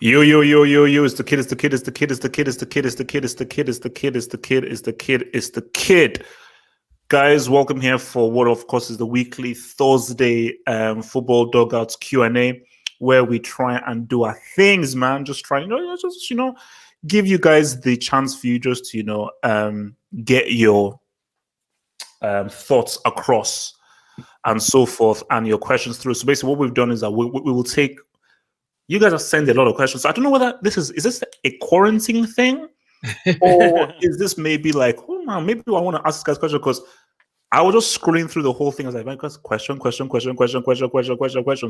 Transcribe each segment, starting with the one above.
Yo, it's the kid, it's the kid. Guys, welcome here for what of course is the weekly Thursday Football Dugouts Q&A, where we try and do our things, man. Just try, give you guys the chance for you just to, get your thoughts across and so forth and your questions through. So basically what we've done is that we will take, you guys have sent a lot of questions. So I don't know whether this is this a quarantine thing or is this maybe like, oh man, maybe I want to ask this guys question, because I was just scrolling through the whole thing. I was like, question.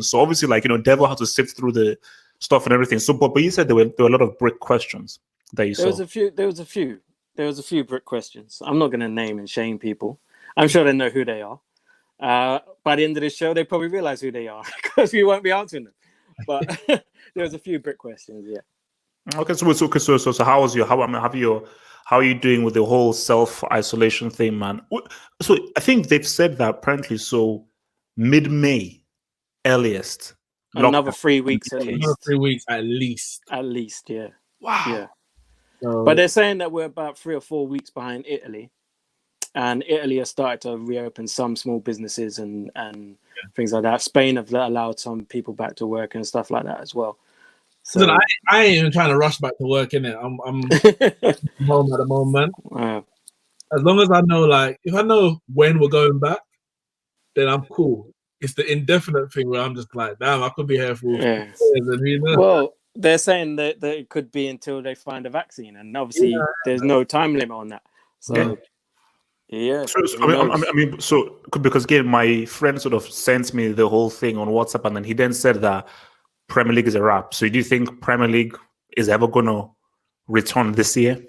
So obviously, like, Devil had to sift through the stuff and everything. So, but you said there were a lot of brick questions that you saw. There was a few brick questions. I'm not going to name and shame people. I'm sure they know who they are. By the end of this show, they probably realize who they are because we won't be answering them. But there was a few brick questions, yeah. Okay, so how are you doing with the whole self-isolation thing, man? So I think they've said that apparently, so mid-May, earliest. Another 3 weeks at least. Another 3 weeks at least. At least, yeah. Wow. Yeah. But they're saying that we're about 3 or 4 weeks behind Italy. And Italy has started to reopen some small businesses and things like that. Spain have allowed some people back to work and stuff like that as well. So listen, I ain't even trying to rush back to work, innit? I'm home at the moment. Wow. As long as I know, like, if I know when we're going back, then I'm cool. It's the indefinite thing where I'm just like, damn, I could be here for years and Well, they're saying that it could be until they find a vaccine, and obviously there's no time limit on that. So yeah. So because again, my friend sort of sent me the whole thing on WhatsApp, and then he then said that Premier League is a wrap. So do you think Premier League is ever going to return this year?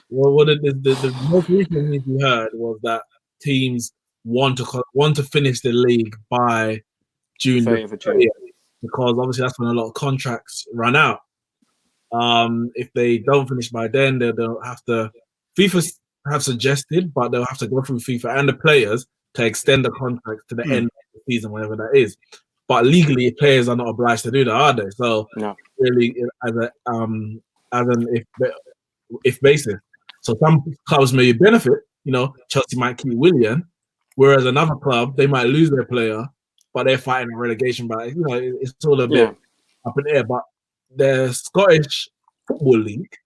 Well, the most recent news we heard was that teams want to finish the league by June 30th, because obviously that's when a lot of contracts run out. If they don't finish by then, they'll have to. FIFA have suggested, but they'll have to go through FIFA and the players to extend the contract to the end of the season, whatever that is. But legally, players are not obliged to do that, are they? So really, as an if basis. So some clubs may benefit. Chelsea might keep Willian, whereas another club, they might lose their player, but they're fighting a relegation. But it's all a bit up in the air. But the Scottish Football League,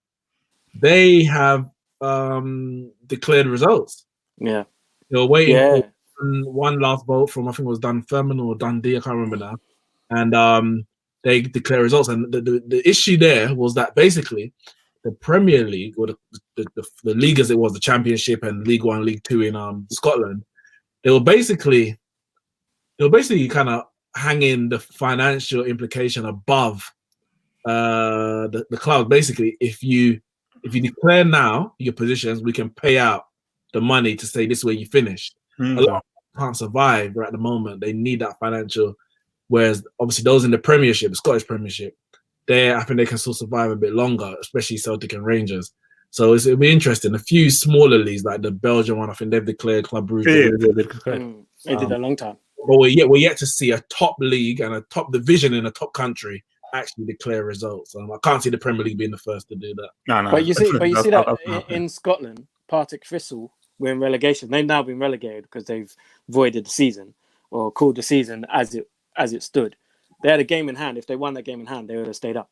they have declared results. Yeah. They're waiting for one last vote from, I think it was Dunfermline or Dundee, I can't remember now. And they declare results. And the issue there was that basically the Premier League, or the league as it was, the Championship and League One, League Two in Scotland, they were basically kind of hanging the financial implication above the club. Basically, if you declare now your positions, we can pay out the money to say this is where you finished. A lot of people can't survive right at the moment. They need that financial. Whereas obviously those in the Premiership, the Scottish Premiership, I think they can still survive a bit longer, especially Celtic and Rangers. So it'll be interesting. A few smaller leagues like the Belgian one, I think they've declared Club Brugge. They did a long time. But we're yet to see a top league and a top division in a top country actually declare results. I can't see the Premier League being the first to do that. No. But you see that in Scotland, Partick Thistle were in relegation. They've now been relegated because they've voided the season or called the season as it stood. They had a game in hand. If they won that game in hand, they would have stayed up.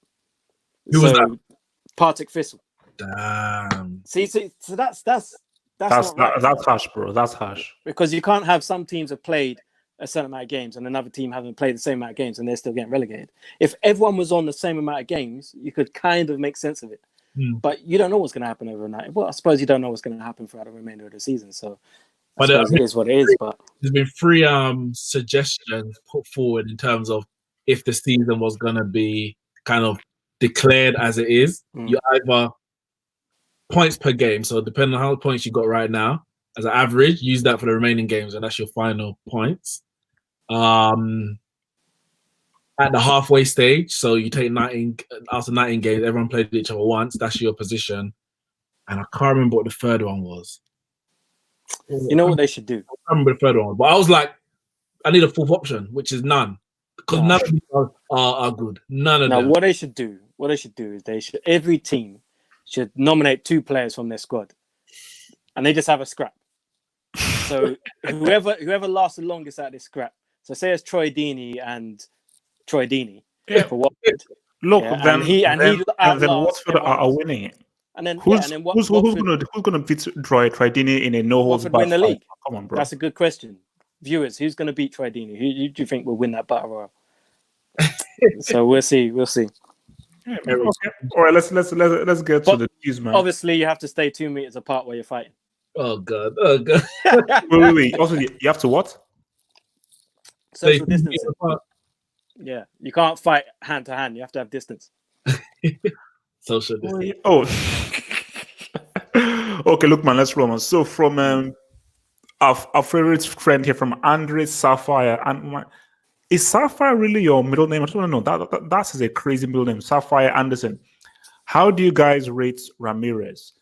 Who was that? Partick Thistle. Damn. See, so that's harsh, bro. That's harsh. Because you can't have some teams have played a certain amount of games and another team haven't played the same amount of games and they're still getting relegated. If everyone was on the same amount of games, you could kind of make sense of it. But you don't know what's going to happen overnight. Well, I suppose you don't know what's going to happen throughout the remainder of the season. So I suppose it is what it is. But there's been 3 suggestions put forward in terms of if the season was going to be kind of declared as it is. You either points per game. So depending on how many points you got right now, as an average, use that for the remaining games, and that's your final points. At the halfway stage, so you take 19 after 19 games, everyone played each other once. That's your position, and I can't remember what the third one was. You know what they should do? I remember the third one, but I was like, I need a fourth option, which is none, because none of these are are good. None of Now, them. what they should do is every team should nominate 2 players from their squad, and they just have a scrap. So whoever lasts the longest at this scrap. So say it's Troy Deeney and Troy Deeney for Watford. Look, Yeah, then outlasts Watford everyone are else. winning it. And then Who's Watford gonna beat Troy Deeney in a no holds barred win the fight? league? Come on, bro. That's a good question. Viewers, who's going to beat Troy Deeney? Who do you think will win that battle royal? So we'll see. Yeah, okay. All right, let's get to the news, man. Obviously, you have to stay 2 meters apart while you're fighting. Oh god. Wait. Also, you have to what? Social distancing. Yeah, you can't fight hand to hand. You have to have distance. Social distancing. Oh. Okay, look, man. Let's roll, man. So from our favorite friend here from Andre Sapphire, and is Sapphire really your middle name? I just want to know that's a crazy middle name, Sapphire Anderson. How do you guys rate Ramires?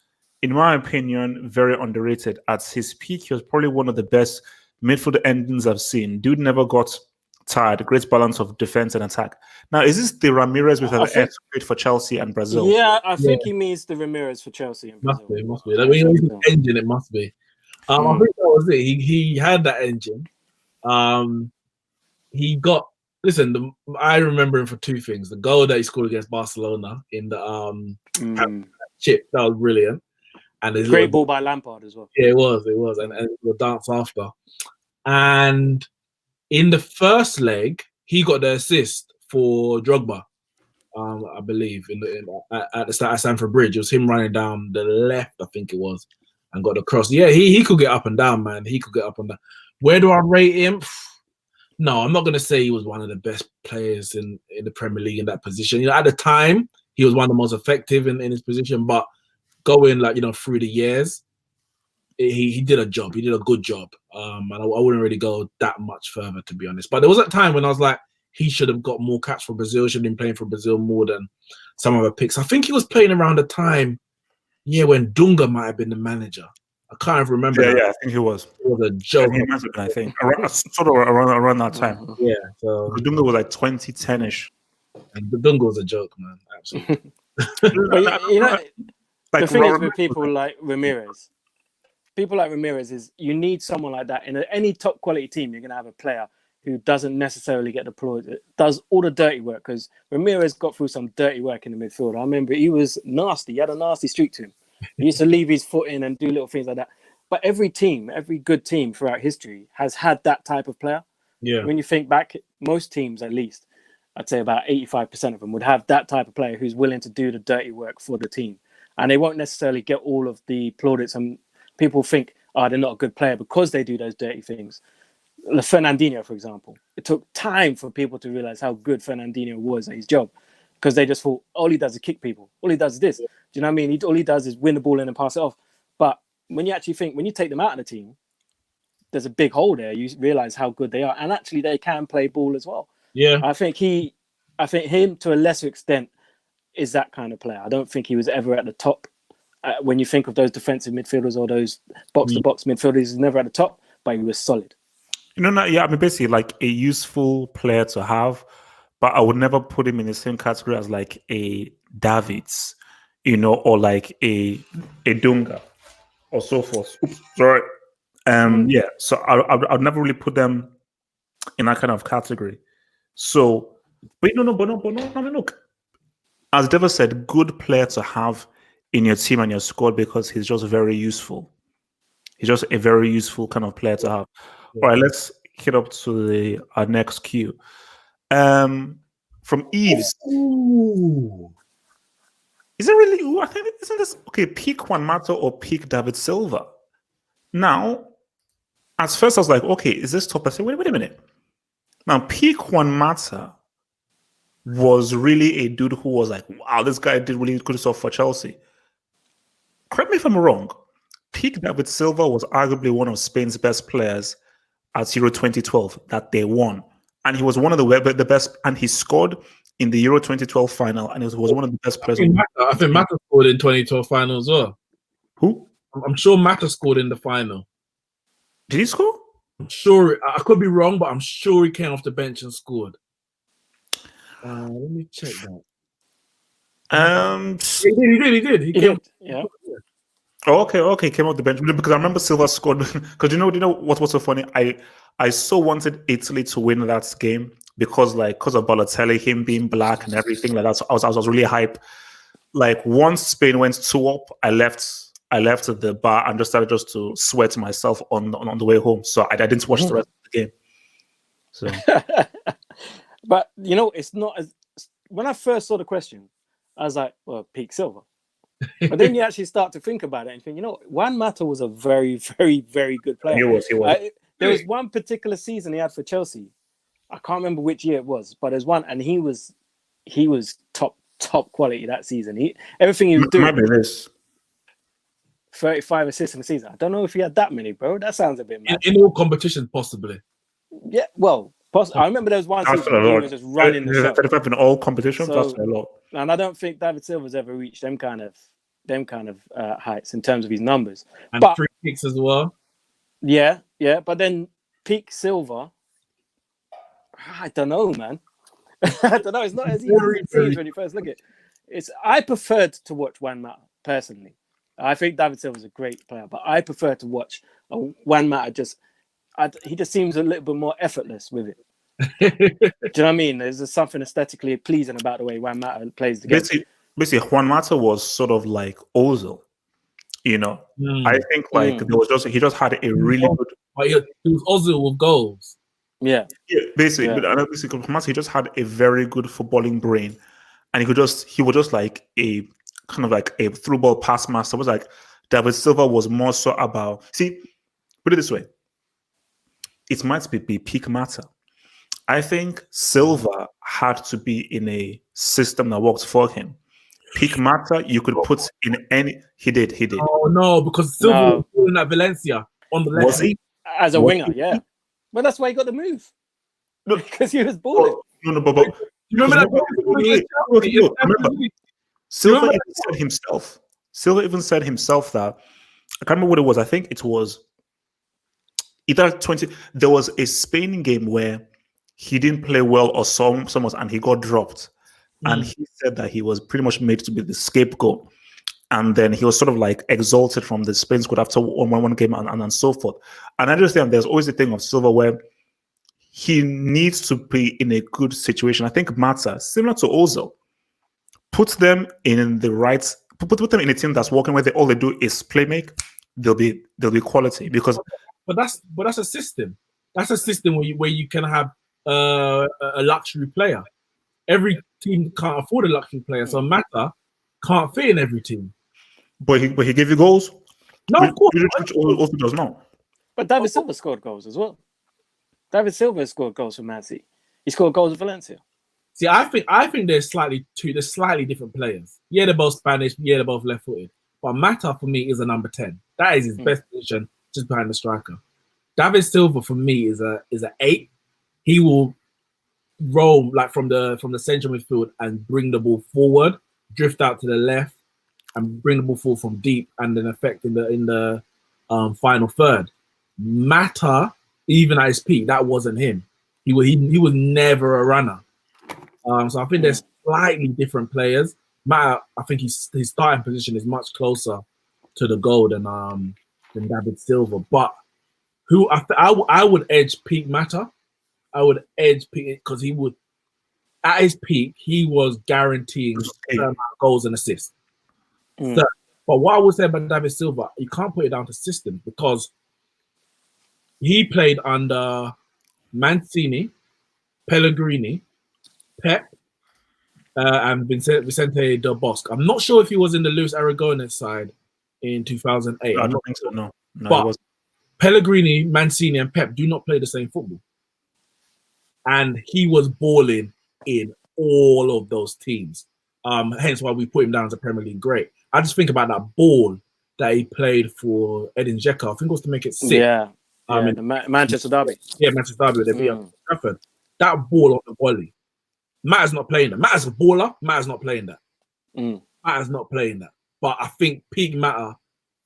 In my opinion, very underrated. At his peak, he was probably one of the best midfield endings I've seen. Dude never got tired. Great balance of defense and attack. Now, is this the Ramires with an S great for Chelsea and Brazil? Yeah, I think he means the Ramires for Chelsea and Brazil. Must be. Like, when you use the engine, it must be. I think that was it. He had that engine. He got. Listen, I remember him for 2 things: the goal that he scored against Barcelona in the chip, that was brilliant, and his great ball by Lampard as well. Yeah, it was, and the dance after. And in the first leg, he got the assist for Drogba, I believe, at Stamford Bridge. It was him running down the left, I think it was, and got the cross. Yeah, he could get up and down, man. He could get up and down. Where do I rate him? No, I'm not going to say he was one of the best players in the Premier League in that position. You know, at the time, he was one of the most effective in his position, but going through the years, he did a job. He did a good job. And I wouldn't really go that much further, to be honest. But there was a time when I was like, he should have got more caps for Brazil. Should have been playing for Brazil more than some other picks. I think he was playing around the time, when Dunga might have been the manager. I can't remember. Yeah, I think he was. It was a joke. Yeah, he must have been, I think. Sort of around that time. Yeah. So Dunga was like 2010-ish. And Dunga was a joke, man. Absolutely. But the thing is with people like Ramires, is you need someone like that. In any top quality team, you're going to have a player who doesn't necessarily get deployed, does all the dirty work, because Ramires got through some dirty work in the midfield. I remember he was nasty. He had a nasty streak to him. He used to leave his foot in and do little things like that. But every good team throughout history has had that type of player. Yeah. When you think back, most teams, at least, I'd say about 85% of them would have that type of player who's willing to do the dirty work for the team. And they won't necessarily get all of the plaudits. And people think, they're not a good player because they do those dirty things. Fernandinho, for example. It took time for people to realize how good Fernandinho was at his job, because they just thought, all he does is kick people. All he does is this. Do you know what I mean? All he does is win the ball in and pass it off. But when you actually think, when you take them out of the team, there's a big hole there. You realize how good they are. And actually, they can play ball as well. Yeah. I think him, to a lesser extent, is that kind of player. I don't think he was ever at the top. When you think of those defensive midfielders or those box-to-box midfielders, he's never at the top, but he was solid. Basically like a useful player to have, but I would never put him in the same category as like a Davids, or like a Dunga or so forth. Oops, sorry. Yeah, so I'd never really put them in that kind of category. So, but look, as Deva said, good player to have in your team and your squad, because he's just very useful. He's just a very useful kind of player to have. All right, let's hit up to our next cue. From Eves. Ooh. Is it really? Ooh, I think isn't this okay? Peak Juan Mata or peak David Silva? Now, at first I was like, okay, is this top? I said, wait a minute. Now, peak Juan Mata was really a dude who was like, wow, this guy did really good stuff for Chelsea. Correct me if I'm wrong. Peak David Silva was arguably one of Spain's best players at Euro 2012 that they won. And he was one of the best, and he scored in the Euro 2012 final, and he was one of the best players. I think Mata scored in 2012 final as well. Who? I'm sure Mata scored in the final. Did he score? I'm sure. I could be wrong, but I'm sure he came off the bench and scored. Let me check that. He did. He came. Yeah. Oh, okay, came off the bench because I remember Silva scored. Because you know what was so funny? I so wanted Italy to win that game because of Balotelli, him being black and everything like that. So I was really hyped. Like once Spain went 2-up, I left the bar and just started to sweat myself on the way home. So I didn't watch the rest of the game. So, but it's not as when I first saw the question, I was like, well, peak Silva. But then you actually start to think about it and think, Juan Mata was a very, very, very good player. He was. There was one particular season he had for Chelsea. I can't remember which year it was, but there's one, and he was top quality that season. Everything he was doing. Might be this. 35 assists in the season. I don't know if he had that many, bro. That sounds a bit mad. In all competitions, possibly. Yeah, well, I remember there was one season where he was just running the show. 35 in all competitions, that's a lot. And I don't think David Silva's ever reached them kind of heights in terms of his numbers. And free kicks as well. Yeah. But then peak Silva, I don't know, man. I don't know. It's not as easy as it seems when you first look at it. I preferred to watch Juan Mata, personally. I think David Silva's a great player, but I prefer to watch Juan Mata he just seems a little bit more effortless with it. Do you know what I mean? There's just something aesthetically pleasing about the way Juan Mata plays the game. Basically, Juan Mata was sort of like Ozil, I think he just had a really good. He was Ozil with goals. Yeah, basically, but Mata, he just had a very good footballing brain, and he was just like a kind of like a through ball pass master. It was like David Silva was more so about. See, put it this way. It might be peak Mata. I think Silva had to be in a system that worked for him. Peak Mata, you could put in any. He did. Oh no, because Silva was playing at Valencia on the left. Was he as a winger? Yeah, but that's why he got the move. No, because he was balling. No, but you remember that? Remember, Silva even said himself that I can't remember what it was. I think it was either 20. There was a Spain game where he didn't play well or someone and he got dropped. And he said that he was pretty much made to be the scapegoat. And then he was sort of like exalted from the Spain squad after one game and so forth. And I understand there's always a thing of Silva where he needs to be in a good situation. I think Mata, similar to Ozil, put them in the right, put them in a team that's working where all they do is play make. They'll be quality because. But that's a system. That's a system where you can have a luxury player. Every team can't afford a luxury player, so Mata can't fit in every team. But he gave you goals. No, of course. Which also does not. But David Silva scored goals as well. David Silva scored goals for Man City. He scored goals for Valencia. See, I think they're slightly different players. Yeah, they're both Spanish. Yeah, they're both left-footed. But Mata for me is a number 10. That is his best position, just behind the striker. David Silva for me is an 8. He will roam like from the central midfield and bring the ball forward, drift out to the left, and bring the ball forward from deep, and then affect in the final third. Mata, even at his peak, that wasn't him. He was never a runner. So I think there's slightly different players. Mata, I think his starting position is much closer to the goal than David Silva. But who I would edge peak Mata. I would edge peak because he would, at his peak, he was guaranteeing goals and assists. So, but what I would say about David Silva, you can't put it down to system because he played under Mancini, Pellegrini, Pep, and Vicente Del Bosque. I'm not sure if he was in the Luis Aragonés side in 2008. I don't think so, no. But Pellegrini, Mancini, and Pep do not play the same football. And he was balling in all of those teams. Hence why we put him down as a Premier League great. I just think about that ball that he played for Edin Dzeko. I think it was to make it 6. Yeah. The Manchester Derby. Yeah, Manchester Derby. They beat Trafford. That ball on the volley. Matt's not playing that. Matt's a baller. Matt's not playing that. Matt's not playing that. But I think peak Mata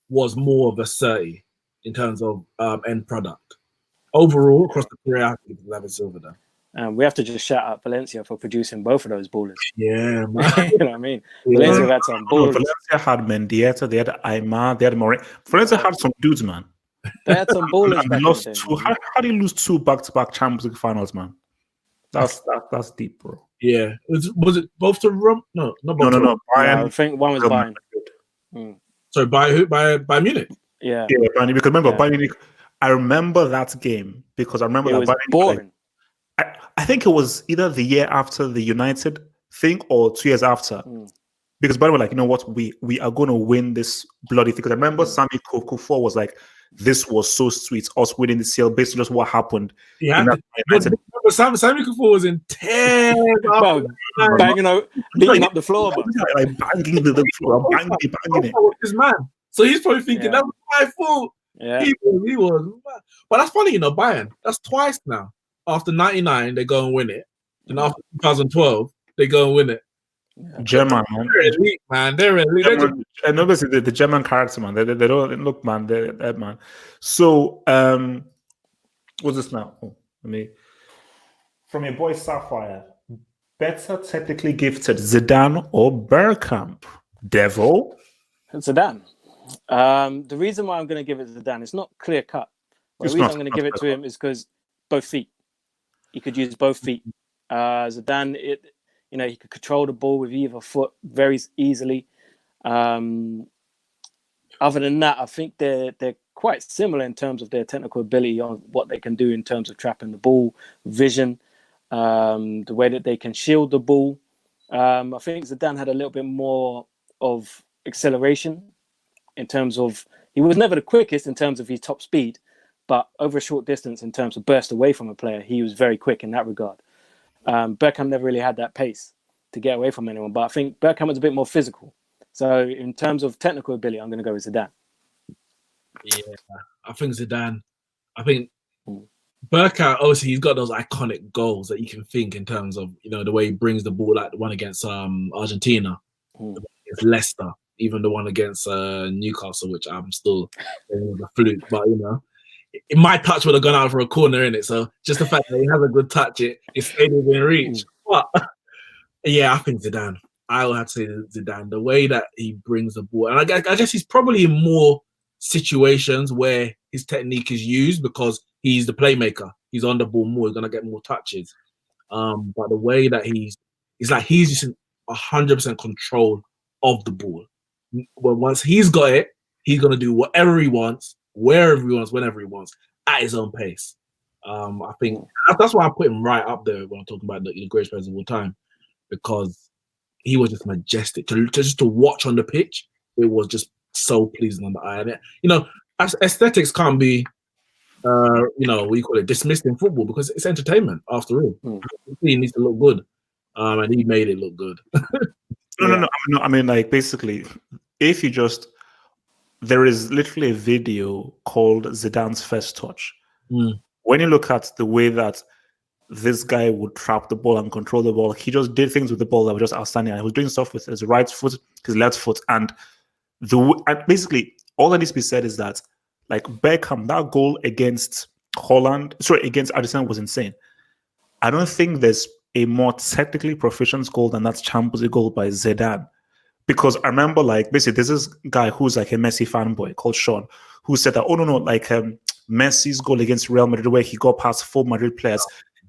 was more of a 30 in terms of end product. Overall, across the career, I think David Silva done. We have to just shout out Valencia for producing both of those ballers. Yeah, man. You know what I mean? Yeah. Valencia had some ballers. Valencia had Mendieta, they had Aymar, they had Morin. Valencia had some dudes, man. They had some ballers and back lost in the day. two. How do you lose 2 back-to-back Champions League finals, man? That's deep, bro. Yeah. Was it both to Rome? No, not both. No. Bayern, I think one was Bayern. So by who? By Munich. Yeah, Bayern. Because remember, Bayern Munich. I remember that game because I remember it that was Bayern, boring. I think it was either the year after the United thing or 2 years after. Because Bayern were like, you know what, we are going to win this bloody thing. Because I remember Sami Kuffour was like, this was so sweet, us winning the CL based on just what happened. Yeah, Sami Kuffour was intense. Beating up the floor, but like banging the floor, banging it. His man. So he's probably thinking that was my fault. Yeah, he was. But that's funny, Bayern. That's twice now. After 99, they go and win it, and after 2012, they go and win it. German, man. They're elite, man. They're elite. And obviously the German character, man. They don't look, man. They're man. So, what's this now? From your boy Sapphire, better technically gifted, Zidane or Bergkamp? Devil? Zidane. The reason why I'm going to give it to Zidane, it's not clear cut. The reason I'm going to give it to him is because both feet. He could use both feet. Zidane, he could control the ball with either foot very easily. Other than that, I think they're quite similar in terms of their technical ability on what they can do in terms of trapping the ball, vision, the way that they can shield the ball. I think Zidane had a little bit more of acceleration in terms of, he was never the quickest in terms of his top speed, but over a short distance in terms of burst away from a player, he was very quick in that regard. Bergkamp never really had that pace to get away from anyone, but I think Bergkamp was a bit more physical. So in terms of technical ability, I'm going to go with Zidane. Yeah, I think Zidane. I think Bergkamp, obviously, he's got those iconic goals that you can think in terms of, the way he brings the ball, like the one against Argentina, the one against Leicester, even the one against Newcastle, which I'm still a fluke, but my touch would have gone out for a corner in it. So just the fact that he has a good touch, it stayed within reach. But yeah, I think Zidane. I would have to say Zidane. The way that he brings the ball, and I guess he's probably in more situations where his technique is used because he's the playmaker. He's on the ball more. He's gonna get more touches. But the way that he's just in 100% control of the ball. Well, once he's got it, he's gonna do whatever he wants, wherever he wants, whenever he wants, at his own pace. I think that's why I put him right up there when I'm talking about the greatest players of all time, because he was just majestic. Just to watch on the pitch, it was just so pleasing on the eye. And aesthetics can't be, dismissed in football because it's entertainment after all. He needs to look good, and he made it look good. No. I mean, like, basically, if you just, there is literally a video called Zidane's First Touch. When you look at the way that this guy would trap the ball and control the ball, he just did things with the ball that were just outstanding. And he was doing stuff with his right foot, his left foot, and basically all that needs to be said is that, like, Bergkamp, that goal against against Argentina was insane. I don't think there's a more technically proficient goal than that Champions League goal by Zidane. Because I remember, like, basically, there's this guy who's like a Messi fanboy called Sean, who said that, Messi's goal against Real Madrid, where he got past 4 Madrid players,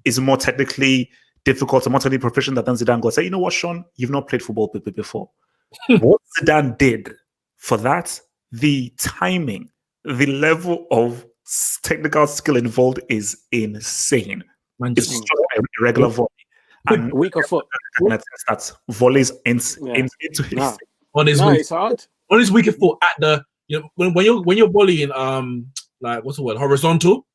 is more technically difficult and more technically proficient than Zidane goal. I said, you know what, Sean? You've not played football before. What Zidane did for that, the timing, the level of technical skill involved is insane. It's just a regular volley. And weaker foot. That's volleys into his on his it's hard. On his weaker foot at the when you're volleying like, what's the word, horizontal,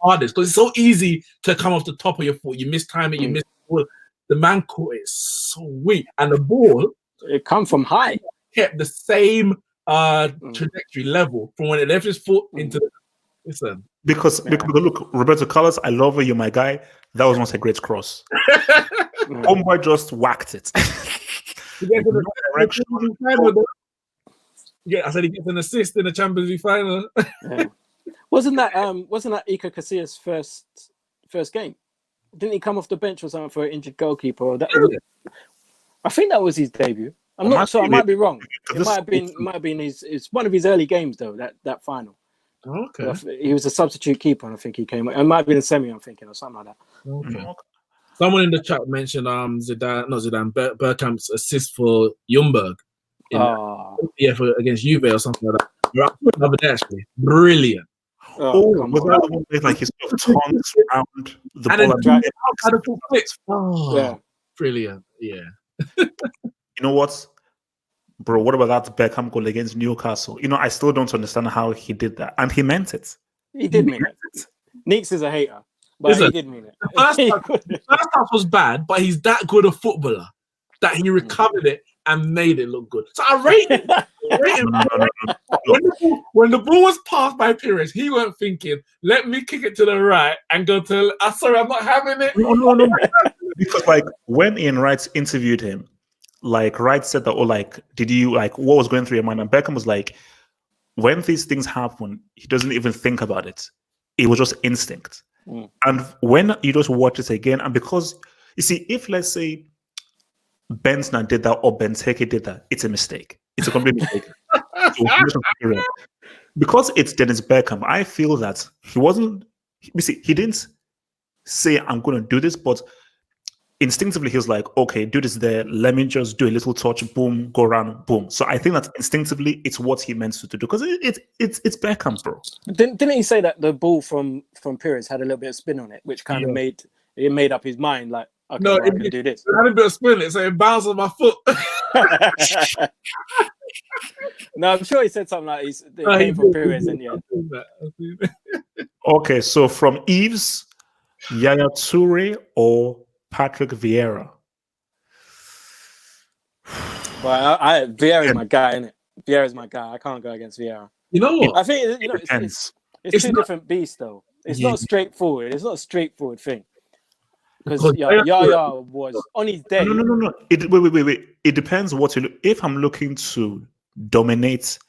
hardest because it's so easy to come off the top of your foot. You miss timing, you miss the ball. The man caught it so weak, and the ball come from high, kept the same trajectory level from when it left his foot into the listen. Because look, Roberto Carlos, I love you, you're my guy. That was not a great cross. Homeboy just whacked it. I said he gets an assist in the Champions League final. Wasn't that Iker Casillas' first game didn't he come off the bench or something for an injured goalkeeper? Or I think that was his debut. I'm not sure. I might be wrong. It might have been it's one of his early games though. That final. Okay. He was a substitute keeper, and I think he came. It might have been a semi. I'm thinking, or something like that. Okay. Someone in the chat mentioned Bergkamp's assist for Ljungberg. Against Juve or something like that. Another day, actually. Brilliant. Was that the one with like his tongues around the ball? Yeah. Brilliant. Yeah. You know what? Bro, what about that Bergkamp goal against Newcastle? You know, I still don't understand how he did that. And he meant it. He did mean it. Neeks is a hater, but he did mean it. The first half was bad, but he's that good a footballer that he recovered it and made it look good. So I rate him. When the ball was passed by Pires, he weren't thinking, let me kick it to the right and go to, sorry, I'm not having it. No. Because like when Ian Wright interviewed him, like Wright said that, did you what was going through your mind? And Beckham was like, when these things happen, he doesn't even think about it. It was just instinct. And when you just watch it again, and because you see, if let's say Benzema did that or Benteke did that, it's a mistake. It's a complete mistake. Because it's Dennis Bergkamp, I feel that he didn't say I'm going to do this, but instinctively he was like, okay, do this there, let me just do a little touch, boom, go around, boom. So I think that instinctively it's what he meant to do, because it's Bergkamp, bro. Didn't he say that the ball from Pires had a little bit of spin on it, which kind of made up his mind, like, okay, no, I can do this. It had a bit of spin, so it bounced on my foot. No, I'm sure he said something like it came from Pires, and yeah. Okay, so from Yves, Yaya Touré or Patrick Vieira? Well, Vieira's my guy, innit? Vieira's my guy. I can't go against Vieira. You know what? I think it's two different beasts, though. It's not straightforward. It's not a straightforward thing. Because Yaya was on his day. No. Wait. It depends what you look. If I'm looking to dominate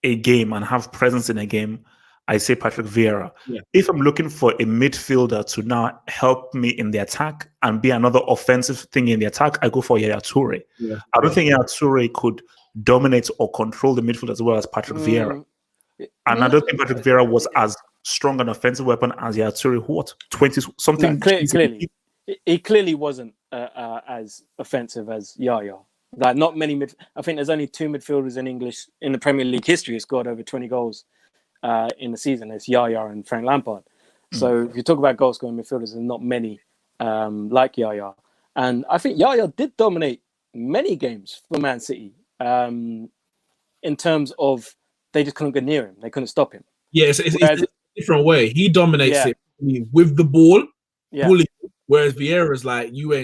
a game and have presence in a game, I say Patrick Vieira. Yeah. If I'm looking for a midfielder to now help me in the attack and be another offensive thing in the attack, I go for Yaya Touré. Yeah. I don't think Yaya Touré could dominate or control the midfield as well as Patrick Vieira. And I don't think Patrick Vieira was as strong an offensive weapon as Yaya Touré. What? 20-something? No, clearly. He clearly wasn't as offensive as Yaya. Like, not many I think there's only two midfielders in the Premier League history who scored over 20 goals in the season. It's Yaya and Frank Lampard. So if you talk about goal scoring midfielders, there's not many like Yaya. And I think Yaya did dominate many games for Man City in terms of they just couldn't get near him. They couldn't stop him. Yeah, it's a different way. He dominates it with the ball, bully. Whereas Vieira's like, you're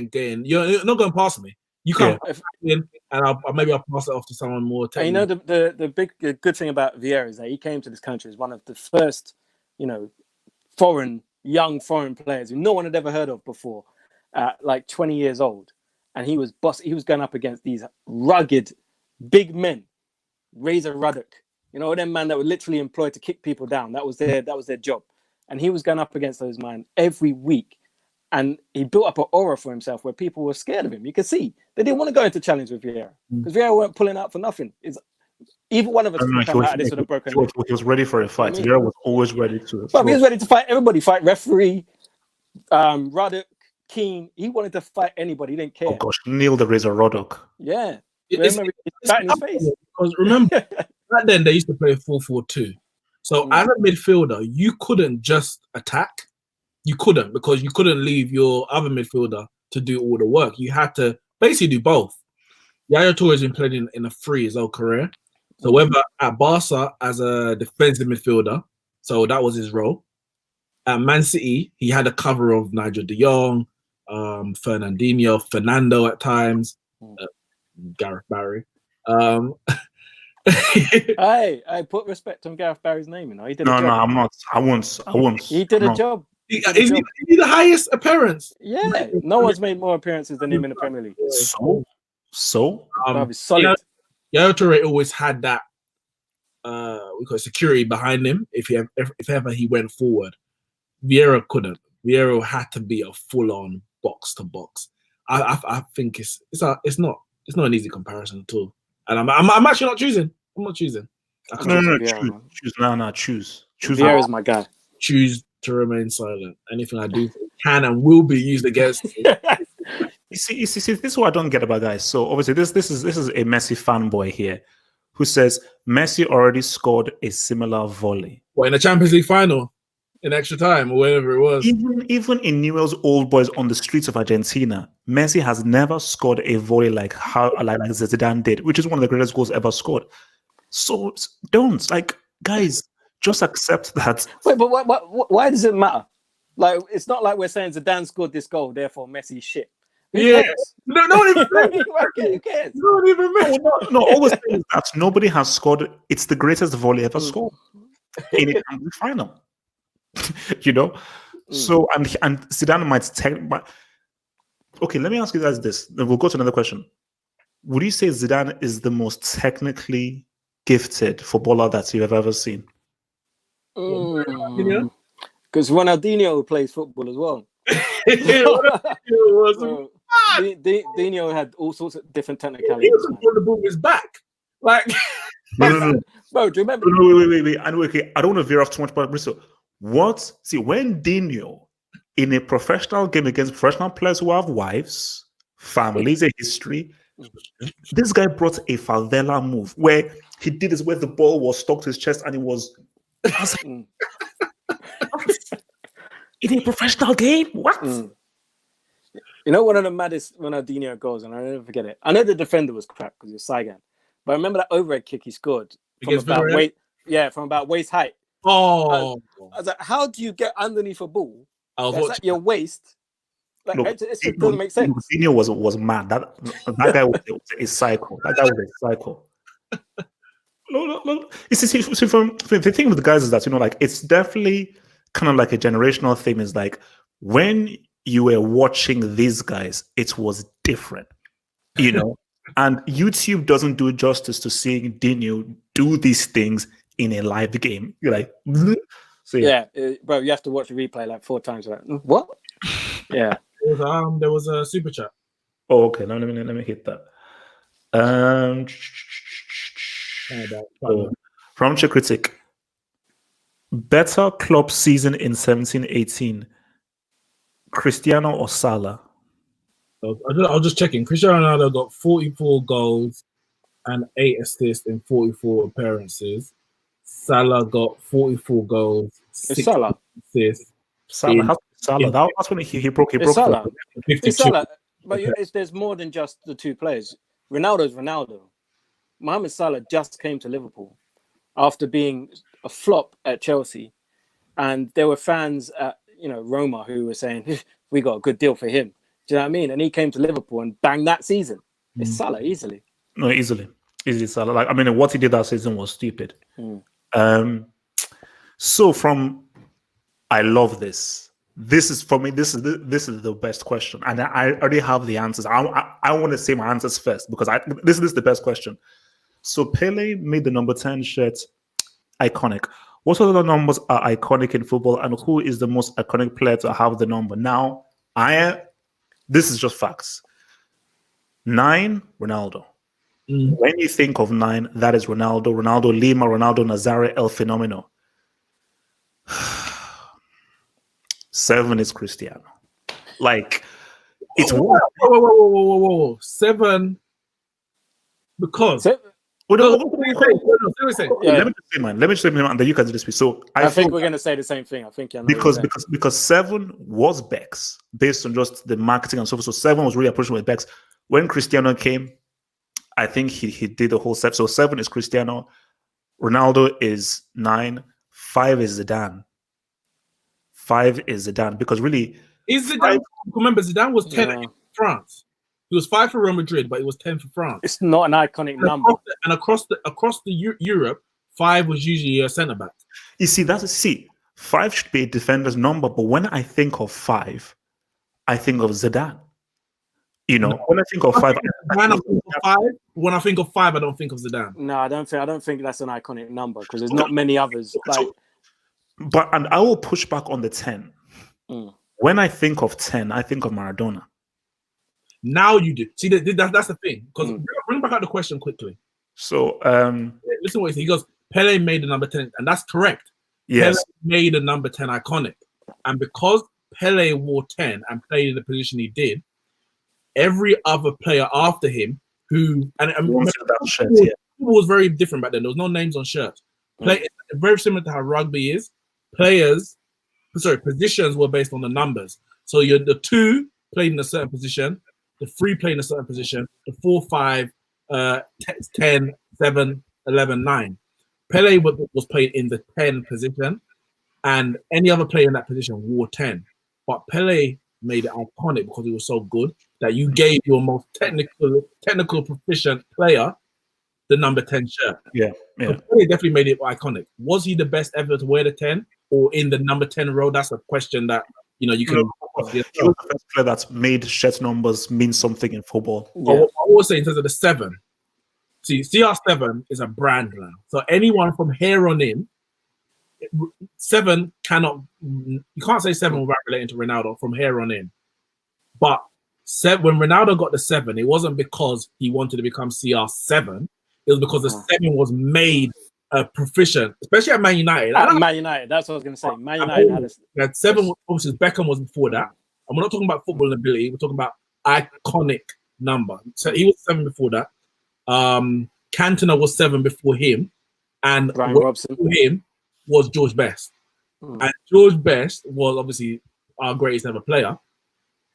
not going past me. You can't pass it in, and maybe I'll pass it off to someone more technical. And the good thing about Vieira is that he came to this country as one of the first, young foreign players who no one had ever heard of before, like 20 years old. And he was going up against these rugged, big men, Razor Ruddock, them men that were literally employed to kick people down. That was their job. And he was going up against those men every week. And he built up an aura for himself where people were scared of him. You could see they didn't want to go into challenge with Vieira because Vieira weren't pulling out for nothing. Either one of us could come out of this with a broken leg. He was ready for a fight. Vieira was always ready to. But he was ready to fight everybody. Fight referee, Ruddock, Keane. He wanted to fight anybody. He didn't care. Oh gosh, Neil the Razor Ruddock. Yeah, remember in his face. Because remember back then they used to play 4-4-2. So as a midfielder, you couldn't just attack. You couldn't, because you couldn't leave your other midfielder to do all the work. You had to basically do both. Yaya Touré has been playing in a free his whole career. So whether at Barca as a defensive midfielder, so that was his role. At Man City, he had a cover of Nigel de Jong, Fernandinho, Fernando at times, Gareth Barry. I put respect on Gareth Barry's name. He did a job. No, I'm not. I won't. He did a job. Is he the highest appearance? Yeah, no one's made more appearances than him in the Premier League. So solid. Yaya Touré always had that we call it security behind him. If ever he went forward, Vieira couldn't. Vieira had to be a full-on box to box. I think it's not an easy comparison at all. And I'm actually not choosing. I'm not choosing. No, choose. Vieira's my guy. Choose to remain silent. Anything I do can and will be used against me. You see, this is what I don't get about guys. So obviously, this is a Messi fanboy here, who says Messi already scored a similar volley. What, in the Champions League final, in extra time or whatever it was? Even in Newell's old boys on the streets of Argentina, Messi has never scored a volley like Zidane did, which is one of the greatest goals ever scored. So don't guys. Just accept that. Wait, but why does it matter? Like, it's not like we're saying Zidane scored this goal, therefore Messi shit. No one even Who cares? No one even No, all we're saying is that nobody has scored. It's the greatest volley ever scored in a Champions League final. So and Zidane might take. Okay, let me ask you guys this. Then we'll go to another question. Would you say Zidane is the most technically gifted footballer that you've ever seen? Because Ronaldinho plays football as well. Dino had all sorts of different technicalities. He was on the ball with his back. Like, no. Bro, do you remember? Wait. I don't want to veer off too much about Bristol. When Dino in a professional game against professional players who have wives, families, a history, this guy brought a favela move where he did this where the ball was stuck to his chest and it was in a professional game. What? You know, one of the maddest Ronaldinho goals, and I'll never forget it. I know the defender was crap because he was Saigon, but I remember that overhead kick he scored from about waist height. Oh, I was like, how do you get underneath a ball that's at your waist? Like, it doesn't make sense. Ronaldinho was mad. That guy was a psycho. That guy was a psycho. No. From the thing with the guys is that it's definitely kind of like a generational thing. Is like when you were watching these guys, it was different, And YouTube doesn't do justice to seeing Dino do these things in a live game. You're like, so bro, you have to watch the replay like 4 times. Like, what? Yeah. There was a super chat. Oh, okay. Now let me hit that. From Critic, better club season in 17-18, Cristiano or Salah? I was just checking. Cristiano Ronaldo got 44 goals and 8 assists in 44 appearances. Salah got 44 goals, 6 assists. Salah. That's when he broke. Salah. It's Salah, but there's more than just the two players. Ronaldo's Ronaldo. Mohamed Salah just came to Liverpool after being a flop at Chelsea, and there were fans at Roma who were saying we got a good deal for him. Do you know what I mean? And he came to Liverpool and banged that season. It's Salah easily. No, easily Salah. What he did that season was stupid. So I love this. This is for me. This is the best question, and I already have the answers. I want to say my answers first because this is the best question. So Pele made the number 10 shirt iconic. What other numbers are iconic in football, and who is the most iconic player to have the number? Now, this is just facts. 9, Ronaldo. When you think of 9, that is Ronaldo, Ronaldo Lima, Ronaldo Nazario, El Fenomeno. 7 is Cristiano. It's whoa. 7 because. Let me just say mine. Let me just say mine, and then you can do this. So I think we're going to say the same thing. I think because 7 was Bex based on just the marketing and so forth. So 7 was really approaching with Bex. When Cristiano came, I think he did the whole set. So 7 is Cristiano, Ronaldo is 9, 5 is Zidane. 5 is Zidane because really is Zidane. Remember, Zidane was 10 in France. He was 5 for Real Madrid, but he was 10 for France. It's not an iconic number. Across the Europe, 5 was usually a centre back. You see, 5 should be a defender's number, but when I think of 5, I think of Zidane. When I think of 5, when I think of 5, I don't think of Zidane. No, I don't think that's an iconic number because there's not many others. And I will push back on the 10. When I think of 10, I think of Maradona. Now you do. See, that's the thing. Because bring back out the question quickly. So, listen what he said. He goes, Pele made the number 10, and that's correct. yes. Pele made the number 10 iconic. And because Pele wore 10 and played in the position he did, every other player after him who that was very different back then. There was no names on shirts. Very similar to how rugby is. Positions were based on the numbers. So the 2 played in a certain position, the 3 played in a certain position, the 4, 5, 10, 7, 11, 9. Pele was played in the 10 position, and any other player in that position wore 10. But Pele made it iconic because he was so good that you gave your most technical proficient player the number 10 shirt. Yeah. So Pele definitely made it iconic. Was he the best ever to wear the 10 or in the number 10 row? That's a question that you can. He was the first player that's made shirt numbers mean something in football. Yeah. What I will say in terms of the 7, see, CR7 is a brand now. So anyone from here on in, 7 cannot. You can't say 7 without relating to Ronaldo from here on in. But when Ronaldo got the 7, it wasn't because he wanted to become CR7. It was because the 7 was made proficient, especially at Man United. Man United, that's what I was going to say. Man United had 7. Obviously, Beckham was before that. And we're not talking about football ability. We're talking about iconic number. So he was 7 before that. Cantona was 7 before him. And Brian Robson before him was George Best. And George Best was obviously our greatest ever player.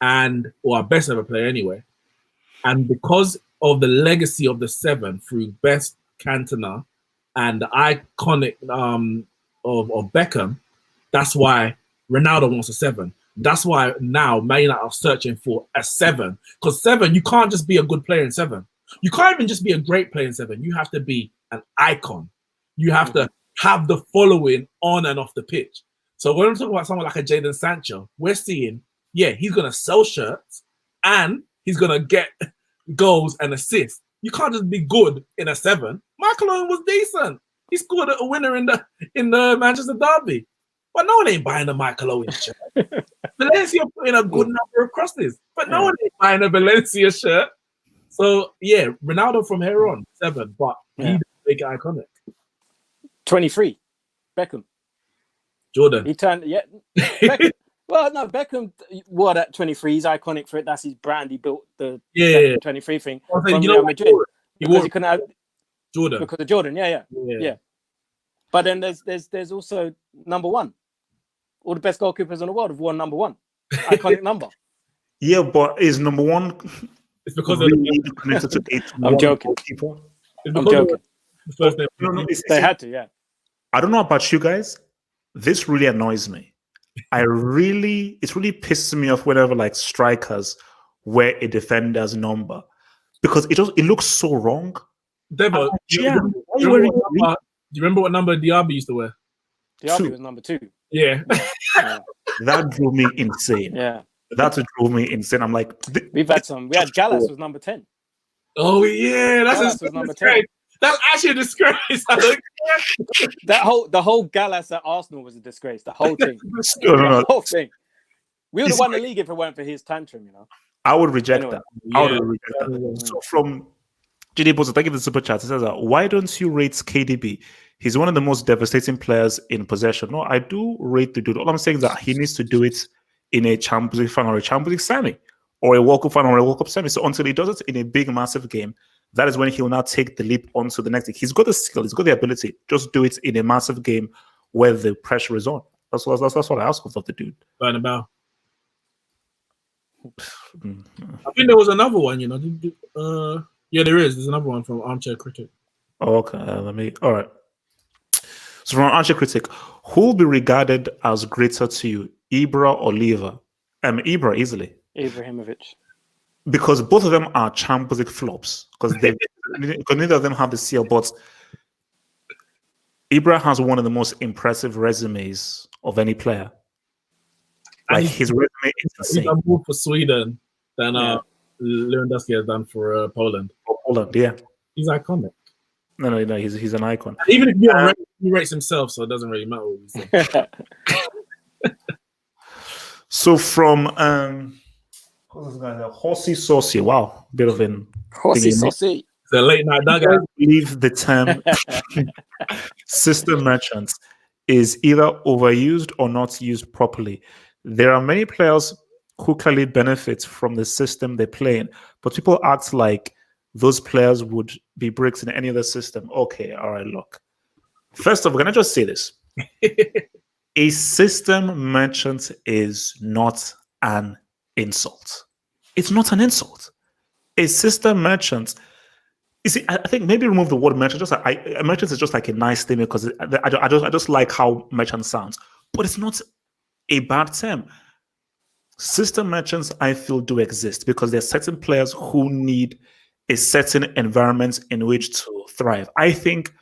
Or our best ever player anyway. And because of the legacy of the 7 through Best, Cantona, and the iconic of Beckham, that's why Ronaldo wants a 7. That's why now Man United are searching for a 7. Because 7, you can't just be a good player in 7. You can't even just be a great player in 7. You have to be an icon. You have to have the following on and off the pitch. So when I'm talking about someone like a Jadon Sancho, we're seeing, he's going to sell shirts and he's going to get goals and assists. You can't just be good in a 7. Michael Owen was decent. He scored a winner in the Manchester Derby. But no one ain't buying a Michael Owen shirt. Valencia put in a good number of crosses. But no one ain't buying a Valencia shirt. So, Ronaldo from here on, 7. But he didn't make it iconic. 23. Beckham. Jordan. He turned, Beckham. Well, no, Beckham wore that 23. He's iconic for it. That's his brand. He built the 23 thing from Real Madrid. Because he couldn't have Jordan. Because of Jordan, yeah. But then there's also number 1. All the best goalkeepers in the world have worn number 1. Iconic number. Yeah, but is number 1? It's because really connected to 8. I'm joking. I'm joking. They had to, I don't know about you guys. This really annoys me. It really pisses me off whenever like strikers wear a defender's number because it looks so wrong. Debo, do you remember what number Diaby used to wear? Diaby was number 2. Yeah. That drove me insane. Yeah. That drove me insane. I'm like, we had Gallas was number 10. Oh yeah, Gallas was number 10. That's actually a disgrace. The whole Gallas at Arsenal was a disgrace. The whole thing. The whole thing. We would have won the league if it weren't for his tantrum, I would reject that. I would reject that. So from JD Bosa, thank you for the super chat. It says, why don't you rate KDB? He's one of the most devastating players in possession. No, I do rate the dude. All I'm saying is that he needs to do it in a Champions League final or a Champions League semi or a World Cup final or a World Cup semi. So until he does it in a big, massive game, that is when he will now take the leap onto the next thing. He's got the skill. He's got the ability. Just do it in a massive game where the pressure is on. That's what I ask of the dude. Bernabeu. I think there was another one, yeah, there is. There's another one from Armchair Critic. Oh, okay. All right. So from Armchair Critic, who will be regarded as greater to you, Ibra or Lever? Ibra, easily. Ibrahimovic. Because both of them are Champions League flops. Because neither of them have the CL, but Ibra has one of the most impressive resumes of any player. Like his resume is insane. He's done more for Sweden than Lewandowski has done for Poland. For Poland, yeah. He's iconic. No, he's an icon. Even if he rates himself, so it doesn't really matter what we say. So from what's this guy? Horsey Saucy. Wow, bit of an Horsey Saucy. It's a late night dugout. Believe the term system merchants is either overused or not used properly. There are many players who clearly benefit from the system they play in, but people act like those players would be bricks in any other system. Okay, all right, look. First of all, can I just say this? A system merchant is not an insult. It's not an insult. A system merchant, you see, I think maybe remove the word merchant. Just a merchant is just like a nice thing because I just like how merchant sounds, but it's not a bad term. System merchants, I feel, do exist because there are certain players who need a certain environment in which to thrive. I think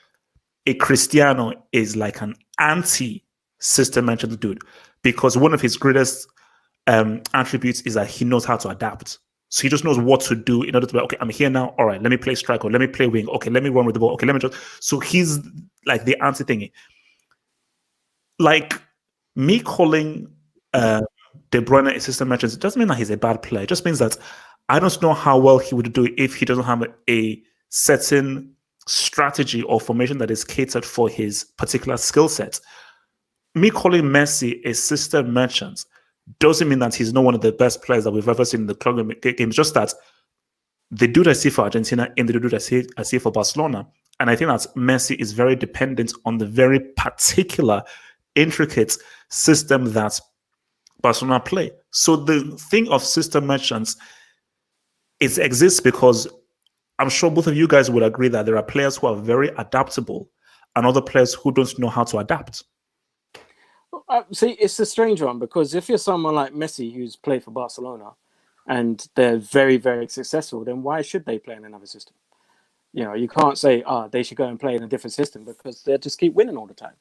a Cristiano is like an anti-system merchant dude because one of his greatest attributes is that he knows how to adapt. So he just knows what to do in order to be, okay, I'm here now. All right, let me play striker. Let me play wing. Okay, let me run with the ball. Okay, let me just. So he's like the anti-thingy. Like me calling De Bruyne a system merchant, it doesn't mean that he's a bad player. It just means that I don't know how well he would do if he doesn't have a certain strategy or formation that is catered for his particular skill set. Me calling Messi a system merchant doesn't mean that he's not one of the best players that we've ever seen in the club game. Just that the dude I see for Argentina and the dude I see for Barcelona. And I think that Messi is very dependent on the very particular, intricate system that Barcelona play. So the thing of system merchants, it exists because I'm sure both of you guys would agree that there are players who are very adaptable and other players who don't know how to adapt. See, it's a strange one because if you're someone like Messi who's played for Barcelona and they're very, very successful, then why should they play in another system? You know, you can't say, they should go and play in a different system because they just keep winning all the time.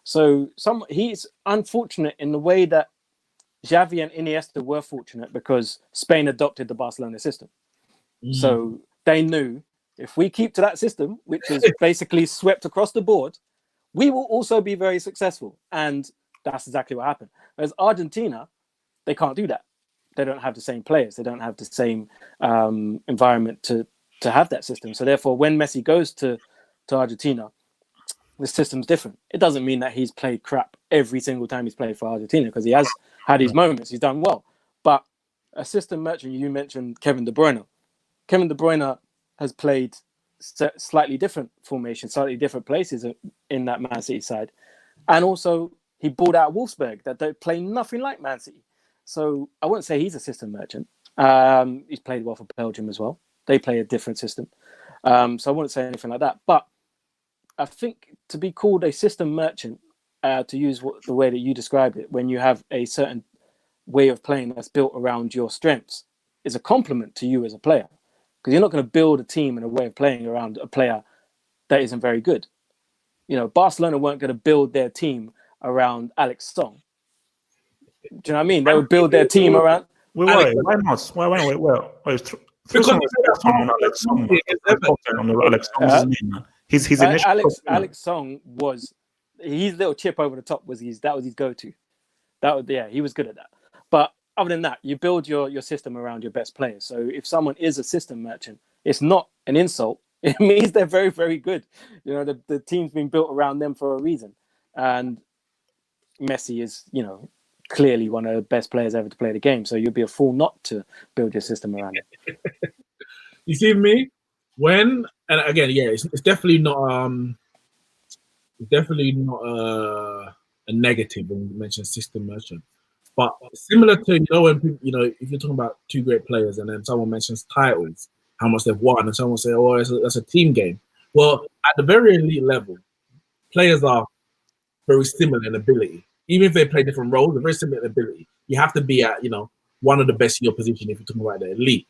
So he's unfortunate in the way that Xavi and Iniesta were fortunate because Spain adopted the Barcelona system. So they knew if we keep to that system, which is basically swept across the board, we will also be very successful. And that's exactly what happened. Whereas Argentina, they can't do that. They don't have the same players. They don't have the same environment to have that system. So therefore, when Messi goes to Argentina, the system's different. It doesn't mean that he's played crap every single time he's played for Argentina because he has had his moments. He's done well. But a system merchant, you mentioned Kevin De Bruyne. Kevin De Bruyne has played slightly different formations, slightly different places in that Man City side. And also, he bought out Wolfsburg that don't play nothing like Man City. So I wouldn't say he's a system merchant. He's played well for Belgium as well. They play a different system. So I wouldn't say anything like that. But I think to be called a system merchant, to use the way that you described it, when you have a certain way of playing that's built around your strengths, is a compliment to you as a player. Because you're not going to build a team and a way of playing around a player that isn't very good. You know, Barcelona weren't going to build their team around Alex Song. Do you know what I mean? They would build their team around. Why not? Why? Well, because he's Alex Song was his little chip over the top was his go-to. He was good at that. But other than that, you build your system around your best players. So if someone is a system merchant, it's not an insult. It means they're very, very good. You know, the team's been built around them for a reason. And Messi is, clearly one of the best players ever to play the game. So you'd be a fool not to build your system around it. You see me? And again, it's definitely not a negative when you mention system merchant. But similar to, when people, if you're talking about two great players and then someone mentions titles, how much they've won, and someone say, oh, that's a team game. Well, at the very elite level, players are very similar in ability. Even if they play different roles, they're very similar in ability. You have to be at, one of the best in your position if you're talking about the elite.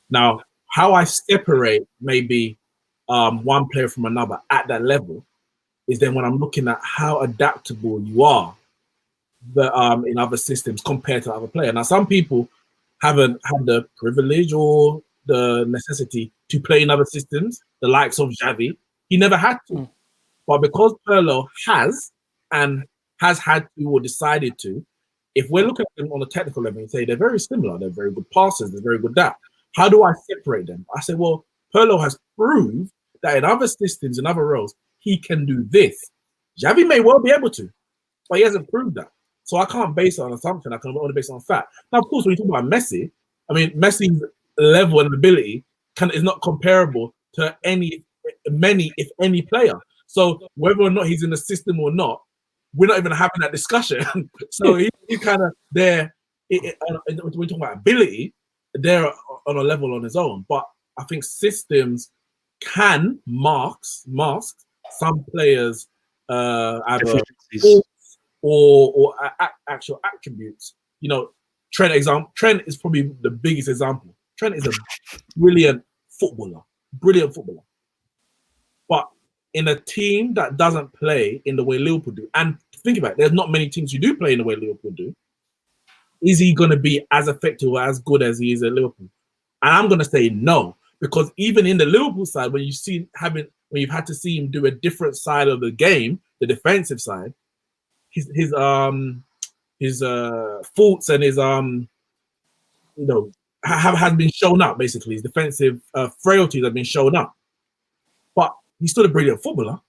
Now, how I separate maybe one player from another at that level is then when I'm looking at how adaptable you are in other systems compared to other players. Now, some people haven't had the privilege or the necessity to play in other systems, the likes of Xavi. He never had to. But because Pirlo has had to or decided to, if we're looking at them on a technical level and say they're very similar, they're very good passers, they're very good that. How do I separate them? I say, well, Pirlo has proved that in other systems, in other roles, he can do this. Xavi may well be able to, but he hasn't proved that. So I can't base it on assumption. I can only base it on fact. Now, of course, when you talk about Messi, I mean, Messi's level and ability is not comparable to many, if any, player. So whether or not he's in the system or not, we're not even having that discussion. So he's kind of there. When we talk about ability, they're on a level on his own. But I think systems can mask some players' either faults or actual attributes. You know, Trent is probably the biggest example. Trent is a brilliant footballer. But in a team that doesn't play in the way Liverpool do, and think about it, there's not many teams who do play in the way Liverpool do, is he going to be as effective or as good as he is at Liverpool? And I'm going to say no, because even in the Liverpool side, when you've had to see him do a different side of the game, the defensive side, his faults and his have been shown up. Basically, his defensive frailties have been shown up. But he's still a brilliant footballer,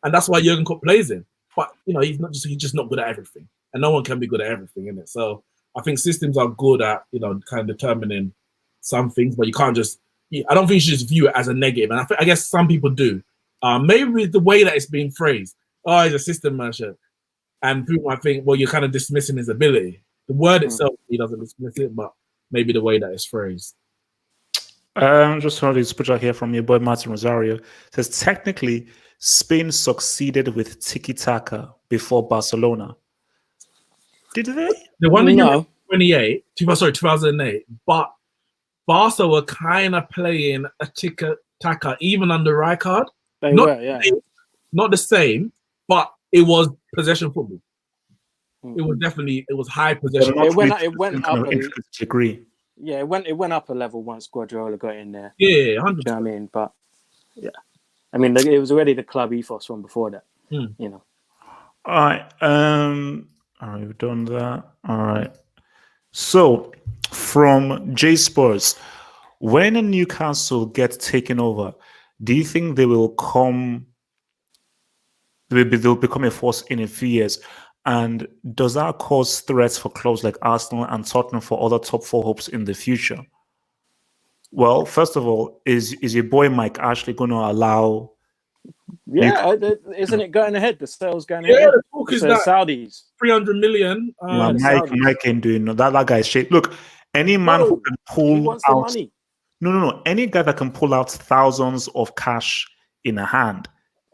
and that's why Jurgen Klopp plays him. But he's just not good at everything, and no one can be good at everything, isn't it? So I think systems are good at kind of determining some things, but you can't just. I don't think you should just view it as a negative, and I guess some people do. Maybe the way that it's being phrased, oh, he's a system manager, and people might think, well, you're kind of dismissing his ability. The word itself, he doesn't dismiss it, but maybe the way that it's phrased. Just heard this picture here from your boy Martin Rosario. It says technically Spain succeeded with tiki-taka before Barcelona. Did they? They won the Euro 2008, but Barca were kind of playing a tiki-taka even under Rijkaard. Not the same, but it was possession football. It was high possession. It went up a degree. Yeah, it went up a level once Guardiola got in there. Yeah, 100%. You know what I mean? But yeah, I mean, it was already the club ethos from before that. All right. All right, we've done that. All right. So from J Spurs, when a Newcastle gets taken over, do you think they'll become a force in a few years? And does that cause threats for clubs like Arsenal and Tottenham for other top four hopes in the future? Well, first of all, is your boy Mike Ashley going to allow? Yeah, isn't it going ahead? The sales going ahead. Yeah, the talk is that Saudis 300 million. Mike ain't doing that guy's shit. Look, any man who can pull out money. No. Any guy that can pull out thousands of cash in a hand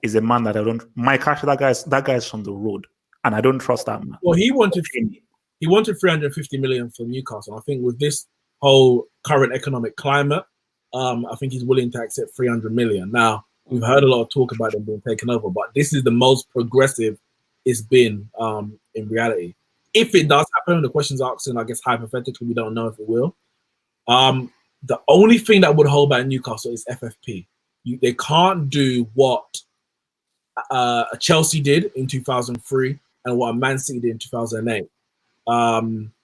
is a man that I don't. Mike Ashley, that guy's from the road. And I don't trust that man. Well, he wanted 350 million for Newcastle. I think with this whole current economic climate, I think he's willing to accept 300 million. Now, we've heard a lot of talk about them being taken over, but this is the most progressive it's been in reality. If it does happen, the question's asking, I guess hypothetically, we don't know if it will. The only thing that would hold back Newcastle is FFP. They can't do what Chelsea did in 2003 and what Man City did in 2008,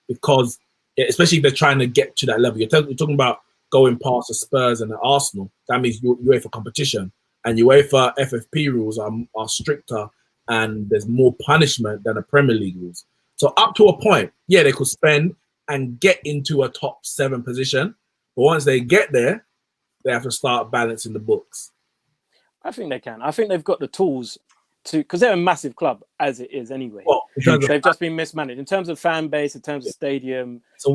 because especially if they're trying to get to that level. You're talking about going past the Spurs and the Arsenal. That means UEFA competition, and UEFA FFP rules are stricter, and there's more punishment than the Premier League rules. So up to a point, yeah, they could spend and get into a top 7 position, but once they get there, they have to start balancing the books. I think they can. I think they've got the tools to, because they're a massive club as it is anyway. Well, they've just been mismanaged in terms of fan base, in terms of stadium. So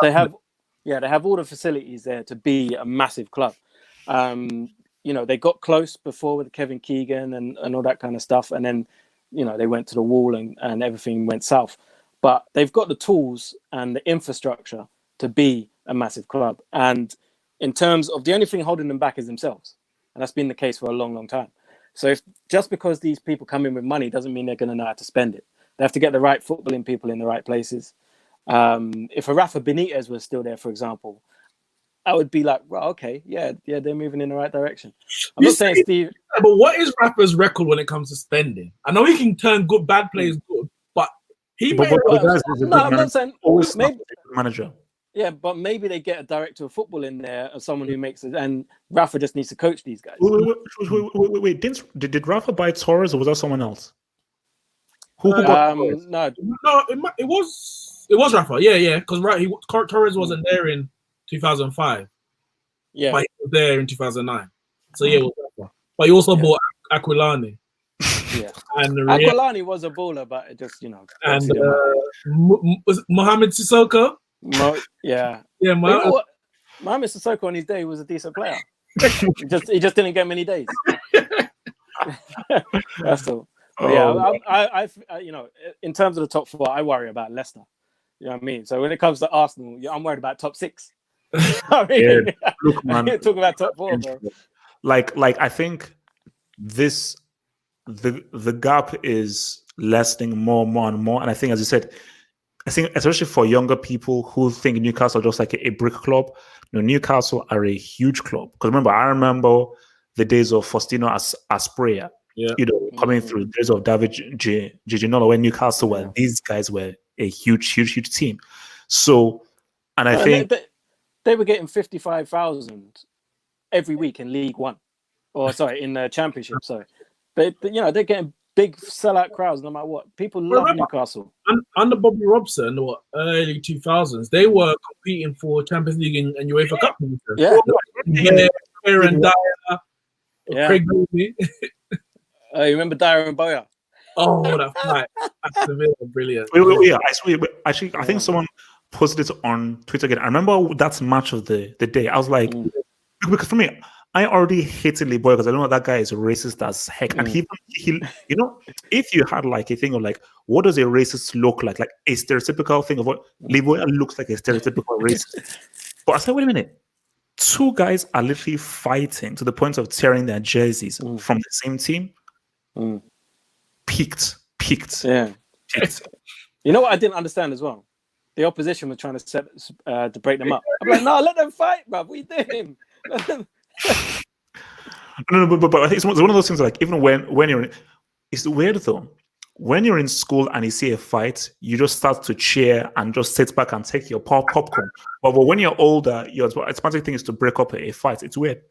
they have all the facilities there to be a massive club. They got close before with Kevin Keegan and all that kind of stuff, and then they went to the wall and everything went south. But they've got the tools and the infrastructure to be a massive club. And in terms of the only thing holding them back is themselves. And that's been the case for a long, long time. So just because these people come in with money doesn't mean they're going to know how to spend it. They have to get the right footballing people in the right places. If a Rafa Benitez was still there, for example, I would be like, well, okay, yeah, they're moving in the right direction. I'm not saying Steve. But what is Rafa's record when it comes to spending? I know he can turn bad players good, but He But made the guys is a good I'm manager. not saying Always maybe. not a good manager. Yeah, but maybe they get a director of football in there or someone who makes it, and Rafa just needs to coach these guys. Wait. Did Rafa buy Torres or was that someone else? Who Uh, bought Torres? No, no, it was Rafa. Yeah, because Torres wasn't there in 2005, yeah, but he was there in 2009. So yeah, it was Rafa. But he also bought Aquilani. yeah. And Aquilani was a baller, but it just and obviously didn't work. was Mohamed Sissoko. Yeah. Yeah, But you know what? Mohamed Sissoko on his day was a decent player. he just didn't get many days. That's all. But yeah, I in terms of the top four, I worry about Leicester. You know what I mean? So when it comes to Arsenal, I'm worried about top six. I mean, yeah, look, man. Talk about top four, bro. Like I think the gap is lessening more and more. And I think, as you said, especially for younger people who think Newcastle just like a brick club, Newcastle are a huge club. Because I remember the days of Faustino Asprilla, coming through, the days of David Giginola when Newcastle were, these guys were a huge team. So, and I think they were getting 55,000 every week in League One, in the Championship. Sorry, but they're getting big sellout crowds no matter what. People love Newcastle. Under Bobby Robson, early 2000s, they were competing for Champions League and UEFA Cup. Yeah, and Dyer, Craig Mooney. You remember Dyer and Boya? Oh, that fight! That's brilliant. Yeah, I think someone posted it on Twitter again. I remember that match of the day. I was like, because for me, I already hated Lee Boy because I know that guy is racist as heck. And he if you had like a thing of like, what does a racist look like? Like a stereotypical thing of what Lee Boy looks like, a stereotypical racist. But I said, wait a minute. Two guys are literally fighting to the point of tearing their jerseys from the same team. Peaked. Yeah. Peaked. You know what I didn't understand as well? The opposition was trying to break them up. I'm like, no, let them fight, bruv. What are you doing? No, but I think it's one of those things like, even when you're in, it's weird though. When you're in school and you see a fight, you just start to cheer and just sit back and take your popcorn. But when you're older, your automatic thing is to break up a fight. It's weird.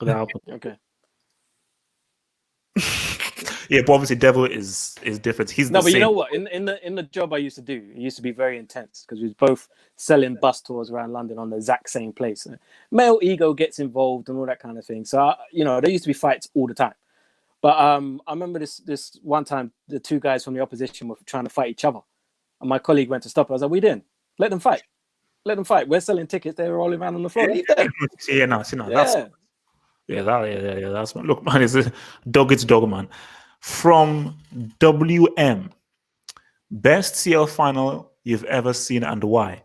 Okay. Yeah, but obviously Devil is different. He's but same. You know what? In the job I used to do, it used to be very intense because we was both selling bus tours around London on the exact same place. Male ego gets involved and all that kind of thing. So there used to be fights all the time. But I remember this one time, the two guys from the opposition were trying to fight each other, and my colleague went to stop. I was like, "We didn't. Let them fight. Let them fight. We're selling tickets. They're rolling around on the floor. Leave them." That's look, man. It's a dog. It's dog, man. From WM, best CL final you've ever seen and why?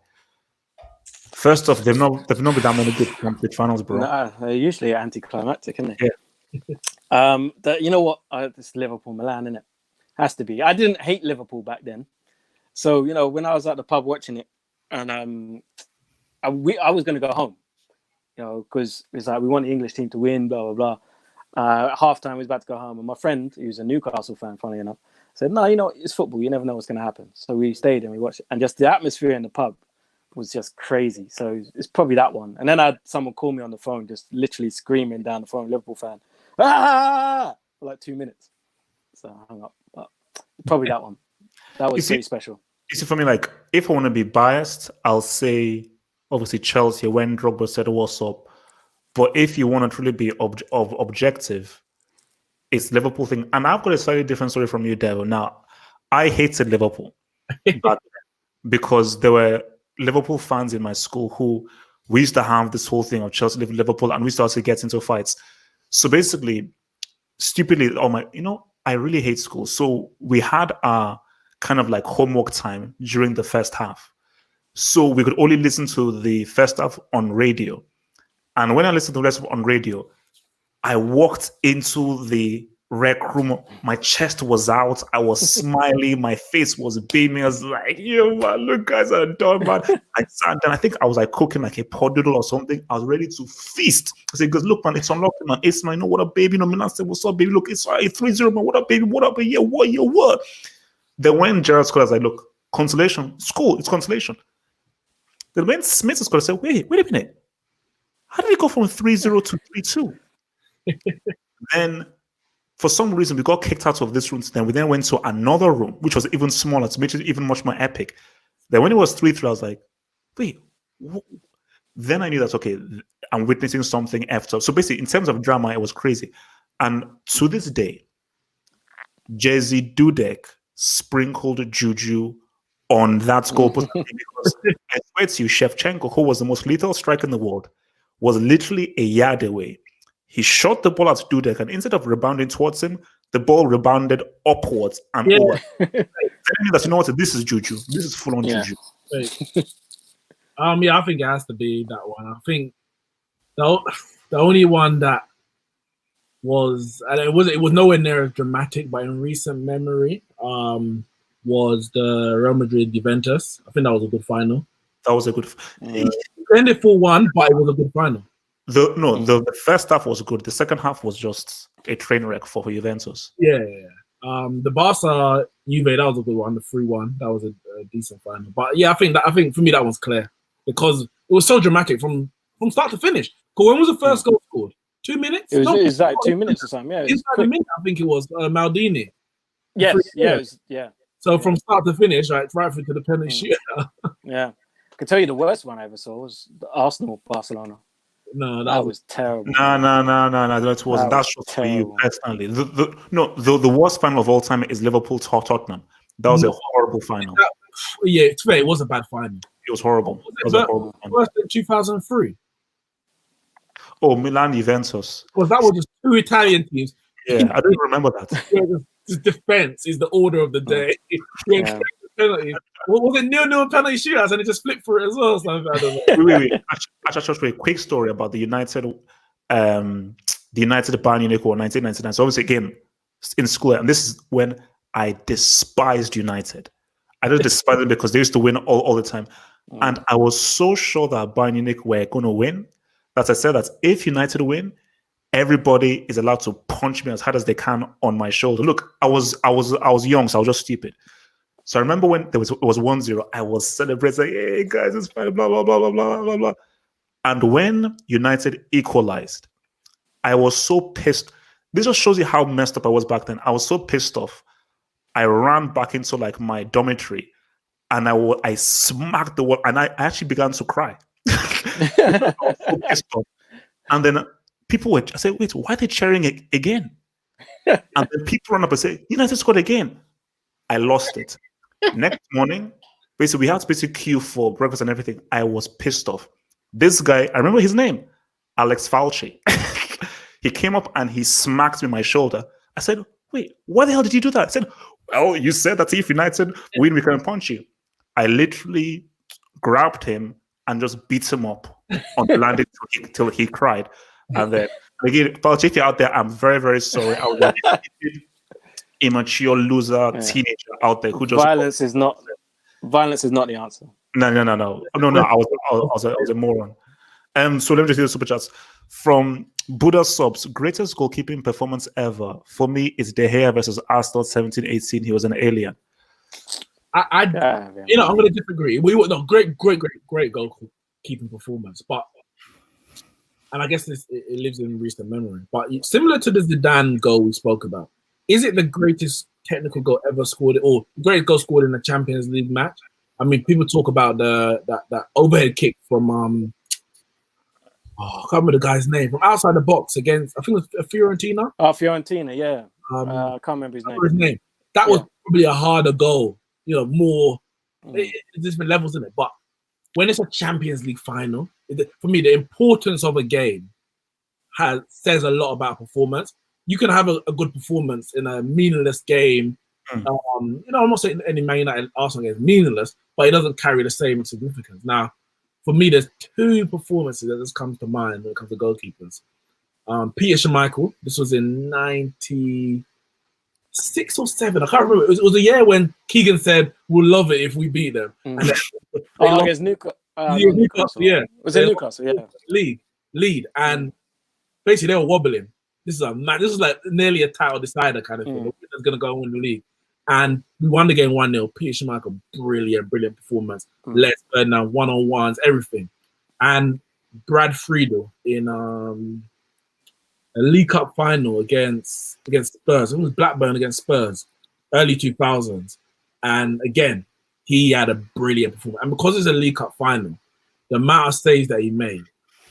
First off, they've not been that many good complete finals, bro. Nah, they're usually anticlimactic, isn't they? Yeah. You know what? It's Liverpool Milan, isn't it? Has to be. I didn't hate Liverpool back then, so when I was at the pub watching it, and I was going to go home, because it's like we want the English team to win, blah blah blah. Half time, we was about to go home, and my friend, who's a Newcastle fan, funny enough, said, "No, it's football. You never know what's going to happen." So we stayed and we watched it, and just the atmosphere in the pub was just crazy. So it's probably that one. And then I had someone call me on the phone, just literally screaming down the phone, Liverpool fan, for like 2 minutes. So I hung up. But probably that one. That was pretty special. You see, for me, like, if I want to be biased, I'll say obviously Chelsea when Drogba said what's up. But if you want to truly be objective, it's Liverpool thing. And I've got a slightly different story from you, Devil. Now, I hated Liverpool because there were Liverpool fans in my school who we used to have this whole thing of Chelsea Liverpool, and we started to get into fights. So basically, stupidly, I really hate school. So we had a kind of like homework time during the first half. So we could only listen to the first half on radio. And when I listened to the rest on radio, I walked into the rec room. My chest was out. I was smiling. My face was beaming. I was like, yo, man, look, guys are done, man. I sat down. I think I was like cooking like a pot noodle or something. I was ready to feast. I said, because look, man, it's unlocked, man. It's, man, what up, baby? Milan said, what's up, baby? Look, it's 3-0, man. What up, baby? What up? Yeah, what? Then when Gerrard scored, I was like, look, consolation, school, it's consolation. Then when Smith scored, I said, wait a minute. How did it go from 3-0 to 3-2? Then, for some reason, we got kicked out of this room. Then we then went to another room, which was even smaller, to make it even much more epic. Then when it was 3-3, I was like, wait. Then I knew that, okay, I'm witnessing something after. So basically, in terms of drama, it was crazy. And to this day, Jerzy Dudek sprinkled juju on that goal post because I swear to you, Shevchenko, who was the most lethal striker in the world, was literally a yard away. He shot the ball at Dudek, and instead of rebounding towards him, the ball rebounded upwards and over. Telling me that, you know what, this is juju. This is full on juju. I think it has to be that one. I think the only one that was, and it was nowhere near as dramatic, but in recent memory, was the Real Madrid Juventus. I think that was a good final. That was a good. It ended 4-1, but it was a good final. The first half was good. The second half was just a train wreck for Juventus. Yeah. The Barca Juve, that was a good one. The 3-1, that was a decent final. But yeah, I think for me that one's clear because it was so dramatic from start to finish. Because when was the first goal scored? 2 minutes? It was like 2 minutes or something. Yeah, inside a minute, I think it was Maldini. Yes, yeah. So from start to finish, right through to the penalty shooter. Yeah, I can tell you the worst one I ever saw was the Arsenal Barcelona. No, that was terrible. No. That wasn't. That's just for you personally. The worst final of all time is Liverpool Tottenham. That was a horrible final. It was a bad final. It was horrible. It was a horrible final. Worse than 2003. Oh, Milan Juventus. Because that was just two Italian teams. Yeah, I don't remember that. The defense is the order of the day. Penalty. What was it? 0-0 penalty shootouts, and it just flipped for it as well. So I don't know. Wait. Actually, a quick story about the United Bayern Munich war 1999. So obviously, again, in school, and this is when I despised United. I just despised them because they used to win all the time. And I was so sure that Bayern Munich were going to win that I said that if United win, everybody is allowed to punch me as hard as they can on my shoulder. Look, I was young, so I was just stupid. So I remember when it was 1-0, I was celebrating, hey guys, it's fine, blah, blah, blah, blah, blah, blah, blah. And when United equalized, I was so pissed. This just shows you how messed up I was back then. I was so pissed off. I ran back into like my dormitory and I smacked the wall and I actually began to cry. I was so pissed off. And then I said, wait, why are they cheering it again? And then people run up and say, United scored again. I lost it. Next morning, basically, we had to basically queue for breakfast and everything. I was pissed off. This guy, I remember his name, Alex Falchi. He came up and he smacked me on my shoulder. I said, wait, why the hell did you do that? I said, well, you said that if United win, we can punch you. I literally grabbed him and just beat him up on the landing till he cried. And then, again, Falchi, if you're out there, I'm very, very sorry. I was an immature loser teenager out there who just violence is not the answer. No. I was a moron. So let me just do the super chats from Buddha Subs. Greatest goalkeeping performance ever for me is De Gea versus Arsenal 17-18. He was an alien. I'm going to disagree. We were great goalkeeping performance, and I guess it lives in recent memory. But similar to the Zidane goal we spoke about. Is it the greatest technical goal ever scored, or greatest goal scored in a Champions League match? I mean, people talk about that overhead kick from I can't remember the guy's name, from outside the box against, I think it was Fiorentina. Oh, Fiorentina, yeah. I can't remember his name. That was probably a harder goal. More different levels in it. But when it's a Champions League final, for me, the importance of a game says a lot about performance. You can have a good performance in a meaningless game. I'm not saying any Man United Arsenal game is meaningless, but it doesn't carry the same significance. Now, for me, there's two performances that just comes to mind when it comes to goalkeepers. Peter Schmeichel, this was in 96 or 7. I can't remember. It was a year when Keegan said, "We'll love it if we beat them." And against Newcastle. Newcastle, yeah. Was it Newcastle? Yeah. Lead, and basically they were wobbling. This is like nearly a title decider kind of thing. Who's going to go win the league? And we won the game 1-0. Peter Schmeichel, brilliant performance. Let's Ferdinand, one-on-ones, everything. And Brad Friedel in a League Cup final against Spurs. It was Blackburn against Spurs, early 2000s. And again, he had a brilliant performance. And because it's a League Cup final, the amount of saves that he made,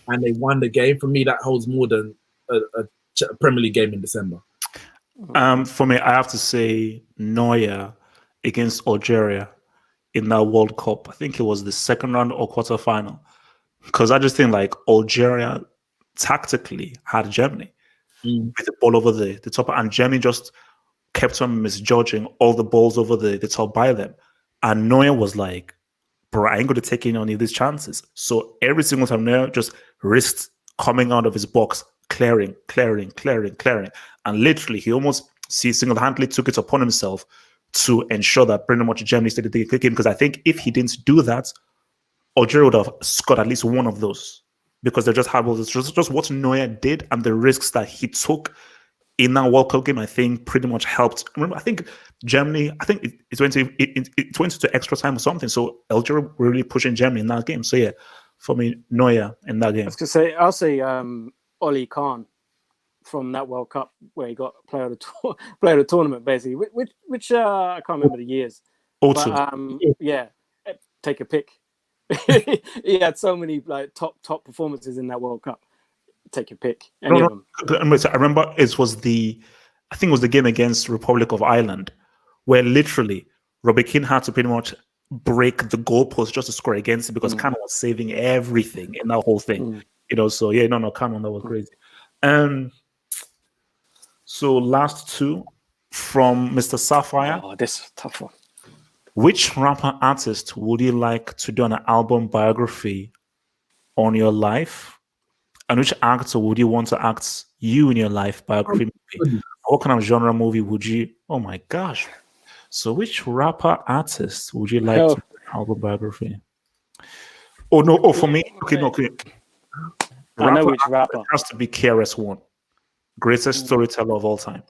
and they won the game, for me, that holds more than a Premier League game in December. For me, I have to say Neuer against Algeria in that World Cup. I think it was the second round or quarter final. Because I just think like Algeria tactically had Germany with the ball over the top, and Germany just kept on misjudging all the balls over the top by them. And Neuer was like, bro, I ain't going to take any of these chances. So every single time Neuer just risked coming out of his box, clearing. And literally, he almost single-handedly took it upon himself to ensure that pretty much Germany stayed in the game. Because I think if he didn't do that, Algeria would have scored at least one of those. Because they just had just what Neuer did and the risks that he took in that World Cup game, I think pretty much helped. Remember, I think Germany, it went into extra time or something. So Algeria were really pushing Germany in that game. So yeah, for me, Neuer in that game. I'll say Oli Khan from that World Cup where he got player of the tournament basically. Which I can't remember the years. Yeah, take a pick. He had so many like top performances in that World Cup. Take your pick. Any of them. I remember it was the game against Republic of Ireland, where literally Robbie Keane had to pretty much break the goalpost just to score against it because Khan was saving everything in that whole thing. So yeah, Khan, that was crazy. So last two from Mr. Sapphire. Oh, this is a tough one. Which rapper artist would you like to do an album biography on your life? And which actor would you want to act you in your life biography movie? What kind of genre movie would you? Oh my gosh! So which rapper artist would you like to do an album biography? Oh no! Oh, for me, okay. I know which rapper. It has to be KRS-One, greatest storyteller of all time.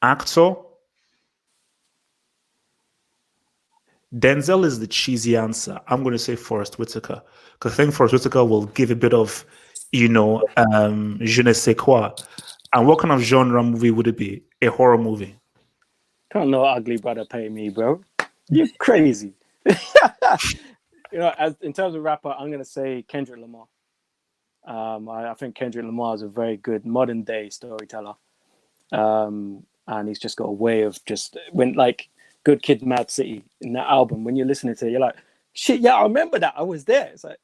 Actor. Denzel is the cheesy answer. I'm going to say Forrest Whitaker because I think Forrest Whitaker will give a bit of, je ne sais quoi. And what kind of genre movie would it be? A horror movie? Can't no ugly brother pay me, bro. You're crazy. In terms of rapper, I'm going to say Kendrick Lamar. I think Kendrick Lamar is a very good modern day storyteller, and he's just got a way of Good Kid, Mad City in that album. When you're listening to it, you're like, shit, yeah, I remember that. I was there. It's like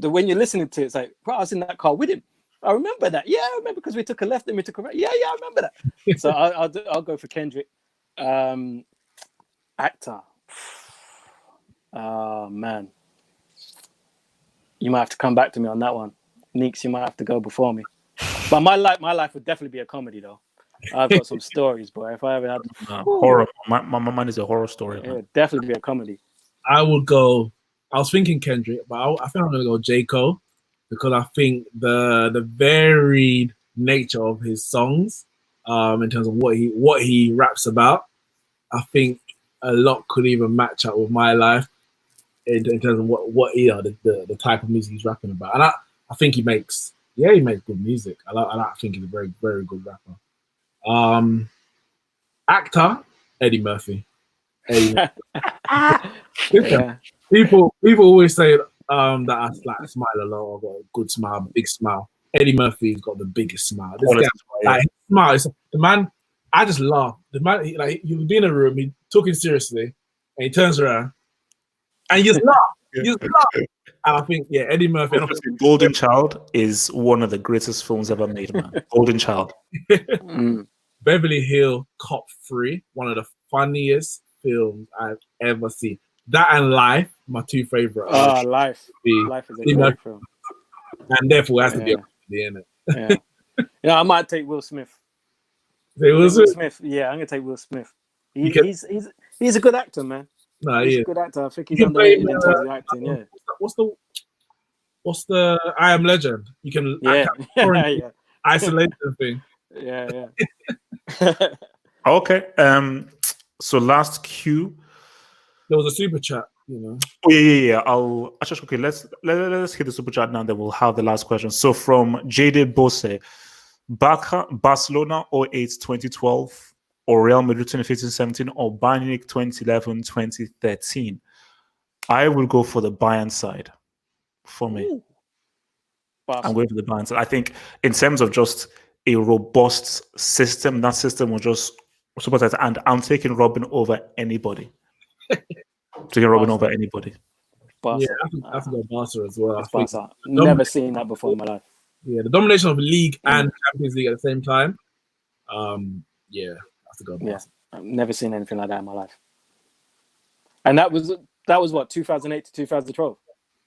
when you're listening to it, it's like, bro, I was in that car with him. I remember that. Yeah, I remember because we took a left and we took a right. Yeah, I remember that. So I'll go for Kendrick. Actor. Oh man, you might have to come back to me on that one. Neeks, you might have to go before me. But my life would definitely be a comedy though. I've got some stories, boy. If I ever had horror, my mind is a horror story. It would definitely be a comedy. I was thinking Kendrick, but I think I'm gonna go J. Cole because I think the varied nature of his songs, in terms of what he raps about, I think a lot could even match up with my life in terms of what the type of music he's rapping about, and I think he makes good music. I think he's a very, very good rapper. Actor Eddie Murphy. Yeah. People always say that I smile a lot. I've got a good smile, big smile. Eddie Murphy's got the biggest smile. This guy, his smile is the man. I just laugh. The man, you'll be in a room, he's talking seriously, and he turns around, and you just laugh. You just laugh. And I think, Eddie Murphy. Golden Child is one of the greatest films ever made, man. Golden Child. Beverly Hill Cop 3, one of the funniest films I've ever seen. That and Life, my two favorite. Life is a great film. And therefore, it has to be a comedy, isn't it? Yeah. I might take Will Smith. Will Smith. Yeah, I'm gonna take Will Smith. He's a good actor, man. No, he's a good actor. I think he's underrated in terms of acting. Yeah. What's the I Am Legend? You can isolation thing. Yeah. Okay. So last Q. There was a super chat, you know. Oh yeah. I'll actually okay. Let's hit the super chat now. Then we'll have the last question. So from JD Bose, Barcelona 08-2012, or Real Madrid 2015-17, or Bayern Munich 2011-2013. I will go for the Bayern side. For me, I'm going for the Bayern side. I think in terms of just a robust system, that system will just support that. And I'm taking Robin over anybody. Taking Robin over anybody. Barca. Yeah, I think Barca as well. It's Barca. Never seen that before in my life. Yeah, the domination of league and Champions League at the same time. Yeah, I have to go Barca. Yeah, I've never seen anything like that in my life. And that was what, 2008 to 2012.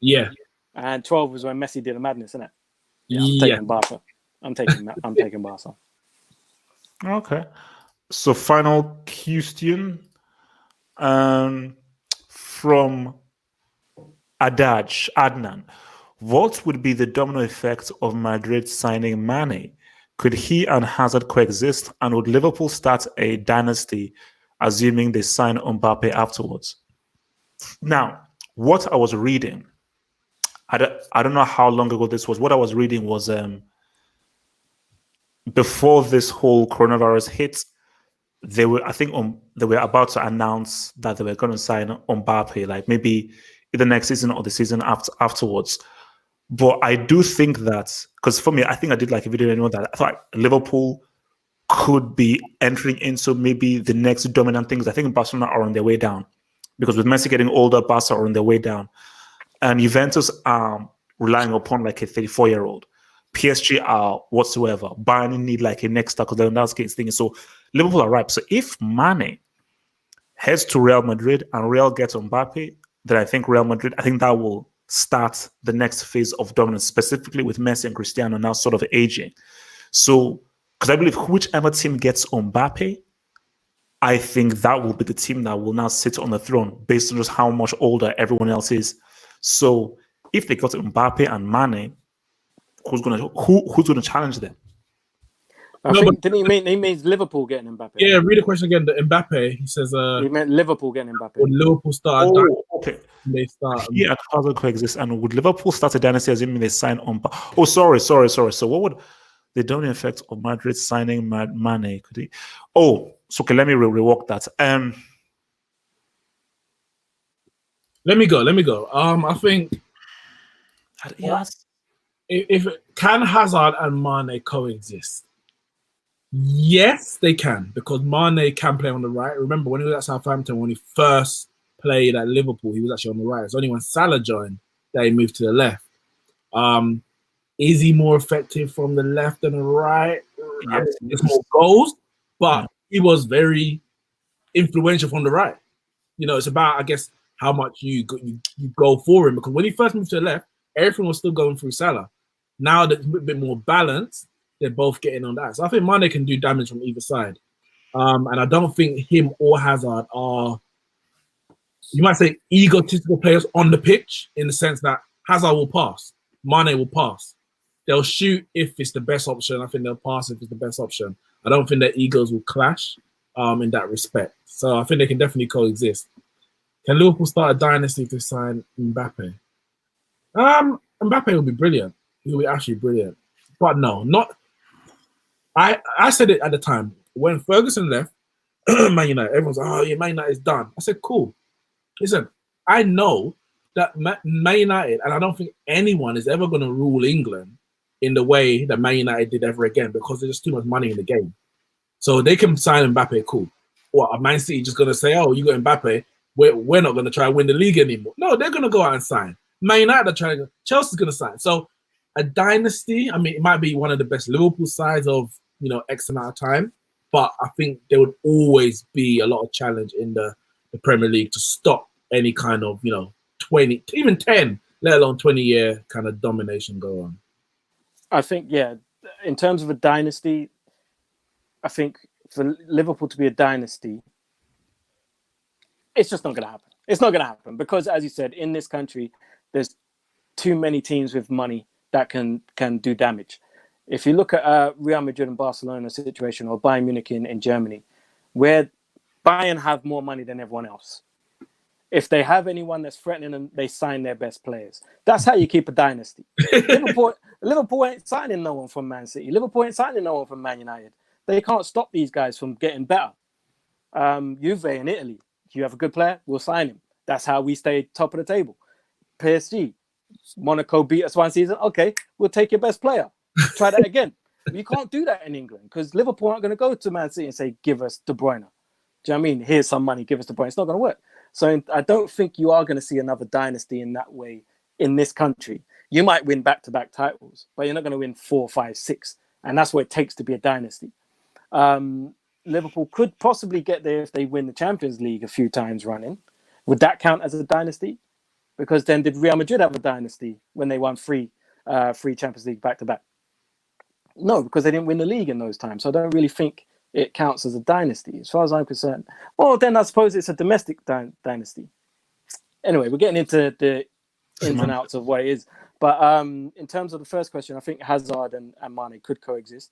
Yeah, and 12 was when Messi did a madness, isn't it? Yeah, I'm taking Barca. I'm taking Barca. Okay. So final question from Adnan. What would be the domino effect of Madrid signing Mane? Could he and Hazard coexist? And would Liverpool start a dynasty, assuming they sign Mbappe afterwards? Now, what I was reading, I don't know how long ago this was. What I was reading was before this whole coronavirus hit, they were about to announce that they were going to sign Mbappe, like maybe either next season or the season afterwards. But I do think that, because for me, I think I did like a video that I thought Liverpool could be entering into maybe the next dominant things. I think Barcelona are on their way down, because with Messi getting older, Barca are on their way down. And Juventus are relying upon like a 34-year-old. PSG are whatsoever. Bayern need like a next star, because Lewandowski is thinking. So Liverpool are ripe. So if Mane heads to Real Madrid and Real gets Mbappe, then I think that will start the next phase of dominance, specifically with Messi and Cristiano now sort of aging. So, because I believe whichever team gets Mbappe, I think that will be the team that will now sit on the throne based on just how much older everyone else is. So, if they got Mbappe and Mane, who's gonna challenge them? Didn't he means Liverpool getting Mbappe? Yeah, read the question again. The Mbappe, he says. He meant Liverpool getting Mbappe. Would Liverpool start? Oh, okay. They start. Yeah, Hazard coexist, and would Liverpool start a dynasty assuming they sign on? Oh, sorry. So, what would the domino effect of Madrid signing Mane? Could he? Oh, so okay. Let me rework that. Let me go. I think. Yes. If can Hazard and Mane coexist? Yes, they can, because Mane can play on the right. Remember when he was at Southampton, when he first played at Liverpool, he was actually on the right. It's only when Salah joined that he moved to the left. Is he more effective from the left than the right? Yes. It's more goals, but he was very influential from the right. You know, it's about, I guess, how much you go for him, because when he first moved to the left, everything was still going through Salah. Now that it's a bit more balanced, they're both getting on that. So I think Mane can do damage from either side. And I don't think him or Hazard are, you might say, egotistical players on the pitch, in the sense that Hazard will pass, Mane will pass. They'll shoot if it's the best option. I think they'll pass if it's the best option. I don't think their egos will clash in that respect. So I think they can definitely coexist. Can Liverpool start a dynasty to sign Mbappe? Mbappe will be brilliant. He'll be actually brilliant. But no, not. I said it at the time when Ferguson left Man United. Everyone's like, "Oh yeah, Man United is done." I said, "Cool." Listen, I know that Man United, and I don't think anyone is ever going to rule England in the way that Man United did ever again, because there's just too much money in the game. So they can sign Mbappe, cool. What, are Man City just going to say, "Oh, you got Mbappe, we're not going to try and win the league anymore"? No, they're going to go out and sign. Man United are trying to. Chelsea's going to sign. So a dynasty, I mean, it might be one of the best Liverpool sides of, X amount of time, but I think there would always be a lot of challenge in the Premier League to stop any kind of, 20, even 10, let alone 20-year kind of domination go on. I think, yeah, in terms of a dynasty, I think for Liverpool to be a dynasty, it's just not going to happen. It's not going to happen because, as you said, in this country, there's too many teams with money that can do damage. If you look at Real Madrid and Barcelona situation, or Bayern Munich in Germany, where Bayern have more money than everyone else. If they have anyone that's threatening them, they sign their best players. That's how you keep a dynasty. Liverpool ain't signing no one from Man City. Liverpool ain't signing no one from Man United. They can't stop these guys from getting better. Juve in Italy, you have a good player, we'll sign him. That's how we stay top of the table. PSG, Monaco beat us one season. Okay, we'll take your best player. Try that again. You can't do that in England because Liverpool aren't going to go to Man City and say, give us De Bruyne. Do you know what I mean? Here's some money, give us De Bruyne. It's not going to work. So I don't think you are going to see another dynasty in that way in this country. You might win back-to-back titles, but you're not going to win 4, 5, 6. And that's what it takes to be a dynasty. Liverpool could possibly get there if they win the Champions League a few times running. Would that count as a dynasty? Because then did Real Madrid have a dynasty when they won three Champions League back-to-back? No, because they didn't win the league in those times. So I don't really think it counts as a dynasty, as far as I'm concerned. Well, then I suppose it's a domestic dynasty. Anyway, we're getting into the ins and outs of what it is. But in terms of the first question, I think Hazard and Mane could coexist.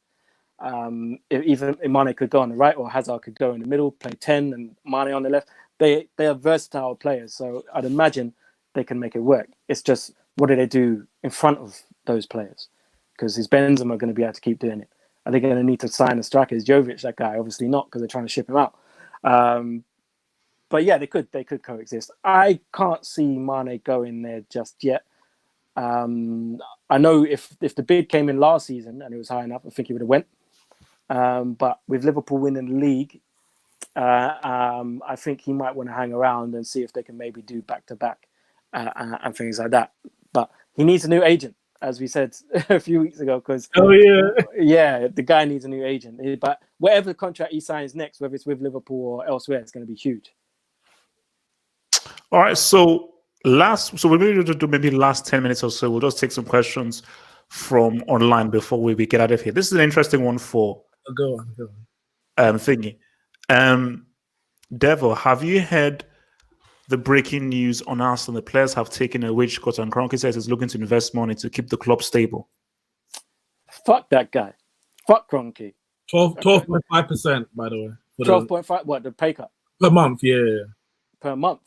Even Mane could go on the right or Hazard could go in the middle, play 10 and Mane on the left. They are versatile players, so I'd imagine they can make it work. It's just, what do they do in front of those players? Because his Benzema going to be able to keep doing it. Are they going to need to sign a striker? Is Jovic that guy? Obviously not, because they're trying to ship him out. But yeah, they could coexist. I can't see Mane going there just yet. I know if the bid came in last season and it was high enough, I think he would have went. But with Liverpool winning the league, I think he might want to hang around and see if they can maybe do back-to-back and things like that. But he needs a new agent, as we said a few weeks ago, because the guy needs a new agent. But whatever contract he signs next, whether it's with Liverpool or elsewhere, it's going to be huge. All right, so we're going to do maybe last 10 minutes or so. We'll just take some questions from online before we get out of here. This is an interesting one for go on. Thingy. Devil, have you heard the breaking news on Arsenal? The players have taken a wage cut, and Kroenke says he's looking to invest money to keep the club stable. Fuck that guy. Fuck Kroenke. 12.5%, by the way. 12.5. What, the pay cut? Per month, yeah. Per month.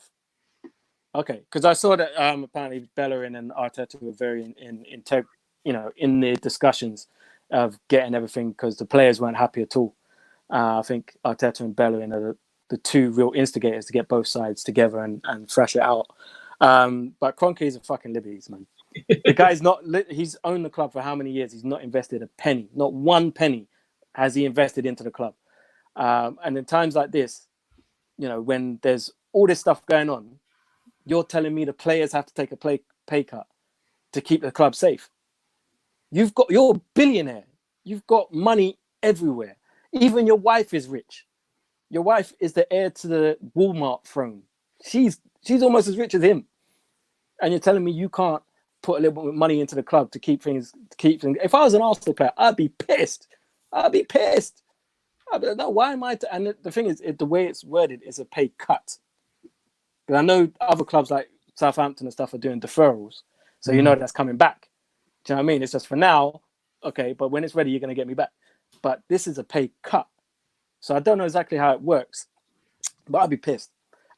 Okay, because I saw that apparently Bellerin and Arteta were very in the discussions of getting everything, because the players weren't happy at all. I think Arteta and Bellerin are the two real instigators to get both sides together and thrash it out. But Kroenke is a fucking liberties, man. The guy's he's owned the club for how many years? He's not invested a penny, not one penny has he invested into the club. And in times like this, when there's all this stuff going on, you're telling me the players have to take a pay cut to keep the club safe. You're a billionaire. You've got money everywhere. Even your wife is rich. Your wife is the heir to the Walmart throne. She's almost as rich as him. And you're telling me you can't put a little bit of money into the club to keep things. If I was an Arsenal player, I'd be pissed. I'd be like, no, why am I? And the thing is, the way it's worded is a pay cut. Because I know other clubs like Southampton and stuff are doing deferrals. So that's coming back. Do you know what I mean? It's just for now, okay, but when it's ready, you're going to get me back. But this is a pay cut. So I don't know exactly how it works, but I'd be pissed.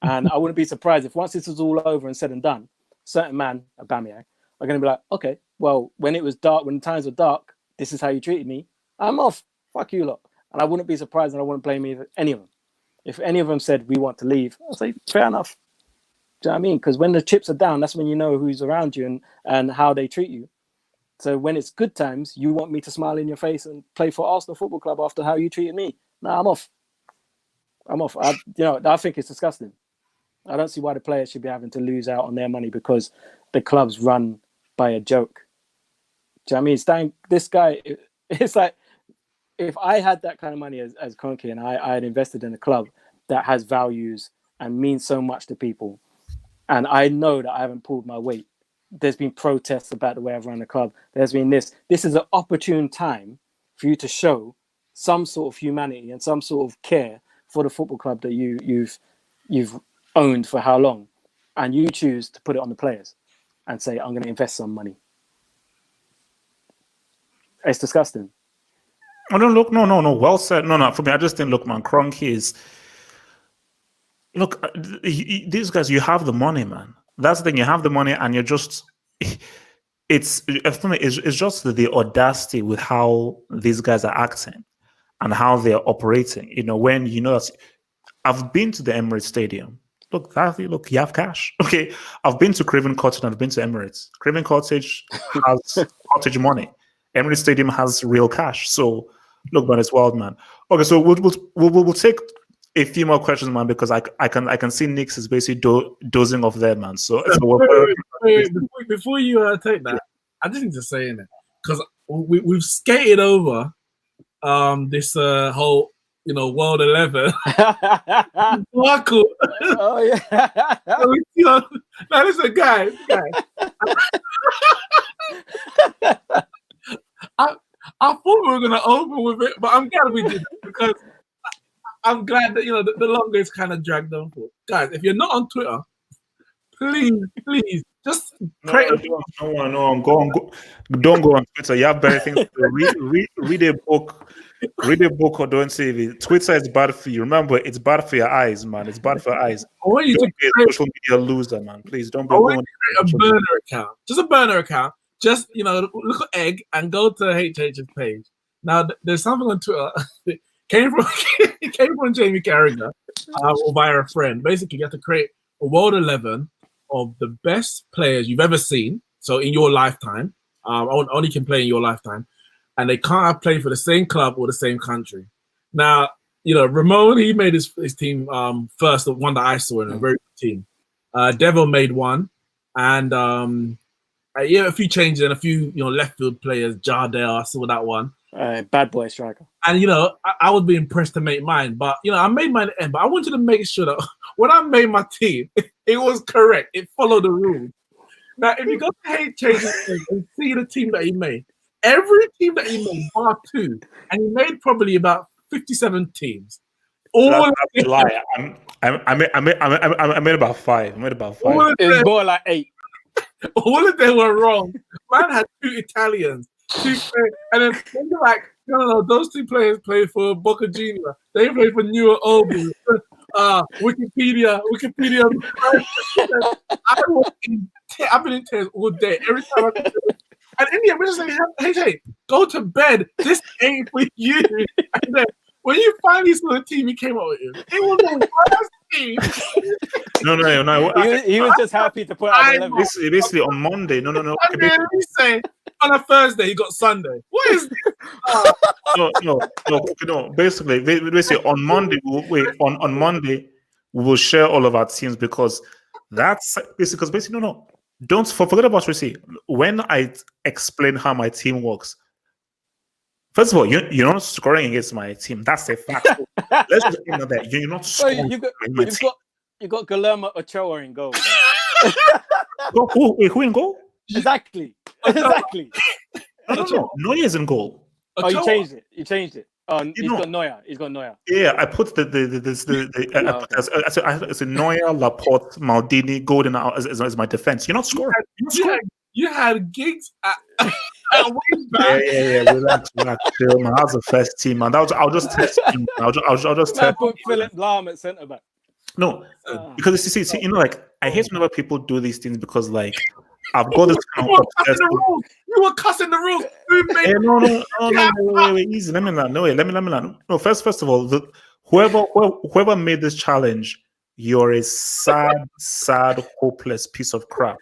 And I wouldn't be surprised if once this is all over and said and done, certain man, Aubameyang, are going to be like, okay, well, when it was dark, when times were dark, this is how you treated me. I'm off. Fuck you lot. And I wouldn't be surprised and I wouldn't blame any of them. If any of them said, we want to leave, I'll say, fair enough. Do you know what I mean? Because when the chips are down, that's when you know who's around you and how they treat you. So when it's good times, you want me to smile in your face and play for Arsenal Football Club after how you treated me. No, I'm off. I think it's disgusting. I don't see why the players should be having to lose out on their money because the club's run by a joke. Do you know what I mean? This guy, it's like, if I had that kind of money as Kroenke and I had invested in a club that has values and means so much to people, and I know that I haven't pulled my weight, there's been protests about the way I've run the club, there's been this is an opportune time for you to show some sort of humanity and some sort of care for the football club that you've owned for how long, and you choose to put it on the players and say, I'm going to invest some money. It's disgusting. I don't look. No. Well said. No. For me, I just didn't look, man. Kroenke is look, these guys, you have the money, man. That's the thing. You have the money, and you're just. It's just the audacity with how these guys are acting and how they're operating. When I've been to the Emirates Stadium. Look, you have cash. Okay, I've been to Craven Cottage and I've been to Emirates. Craven Cottage has cottage money. Emirates Stadium has real cash. So, look, man, it's wild, man. Okay, so we'll take a few more questions, man, because I can see Nix is basically dozing off there, man. So wait, before you take that, I just need to say in it because we've skated over this whole World 11. Michael. Oh yeah. Now listen, guys. I thought we were gonna open with it, but I'm glad we did because I'm glad that the longest kind of dragged on for. Guys, if you're not on Twitter, please just create don't go on Twitter. You have better things to do. Read a book. Read a book or don't save it. Twitter is bad for you. Remember, it's bad for your eyes, man. It's bad for your eyes. Don't be a social media loser, man. Please don't be a burner account. Just a burner account. Just look at Egg and go to HH's page. Now there's something on Twitter. It came from Jamie Carragher or via a friend. Basically, you have to create a World 11 of the best players you've ever seen. So in your lifetime, only can play in your lifetime. And they can't have played for the same club or the same country. Now, Ramon, he made his team first, the one that I saw in a very good team. Devil made one. And a few changes and a few left field players. Jardel, I saw that one. Bad boy striker. And I would be impressed to make mine. But I made mine at the end. But I wanted to make sure that when I made my team, it was correct. It followed the rules. Now, if you go to HH's and see the team that he made, every team that he made, bar two, and he made probably about 57 teams. That's a lie. I made about five. It's more like 8. All of them were wrong. Man had 2 Italians, 2 players, and then they're like, no, those 2 players played for Boca Junior. They played for New Obi. Wikipedia. I've been in tears all day. Every time and in the end, we're just like, hey, go to bed. This ain't for you. And then when you finally saw the team he came up with, it was the worst team. No. He was just happy to put out the 11. Basically on Monday. No. And then let me say, on a Thursday, he got Sunday. What is this? No. Basically, on Monday, on Monday, we will share all of our teams because that's basically, no. Don't forget about Tracy. When I explain how my team works, first of all, you're not scoring against my team. That's a fact. Let's just end that. You're not scoring against my team. You got Guillermo Ochoa in goal. Who in goal? Exactly. No. Neuer's in goal. Oh, you changed it. Oh, he's got Neuer. Yeah, I put it's a Neuer, Laporte, Maldini, Golden as my defense. You're not scoring. You had gigs at wing back. Yeah. Relax. Chill, man. That was the first team, man. I'll just test him. I'll just test. Put Philip Lahm at centre back. No, because you see, I hate whenever people do these things because I've got this kind of obsessed. You were cussing the rules. No, wait, easy. Let me learn. No, first of all, whoever made this challenge, you're a sad, hopeless piece of crap.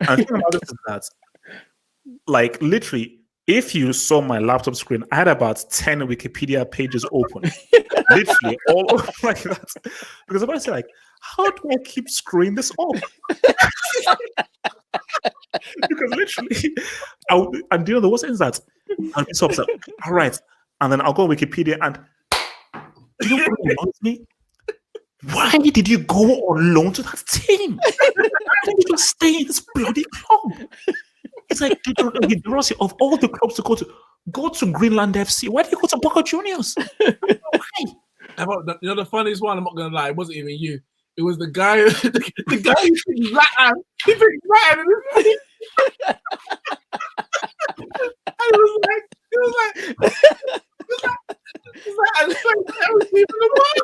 And the thing about this is that, literally, if you saw my laptop screen, I had about 10 Wikipedia pages open. Literally, all over like that. Because I say, how do I keep screwing this up? Because literally, and the worst thing is that I'll be so upset. All right, and then I'll go on Wikipedia and you know what annoys me? Why did you go on loan to that team? Why didn't you just stay in this bloody club? It's like of all the clubs to go to Greenland FC. Why did you go to Boca Juniors? Why? The funniest one, I'm not gonna lie, it wasn't even you. It was the guy, the guy who picked Zidane. He picked Zidane, and it was like, Zidane, the world.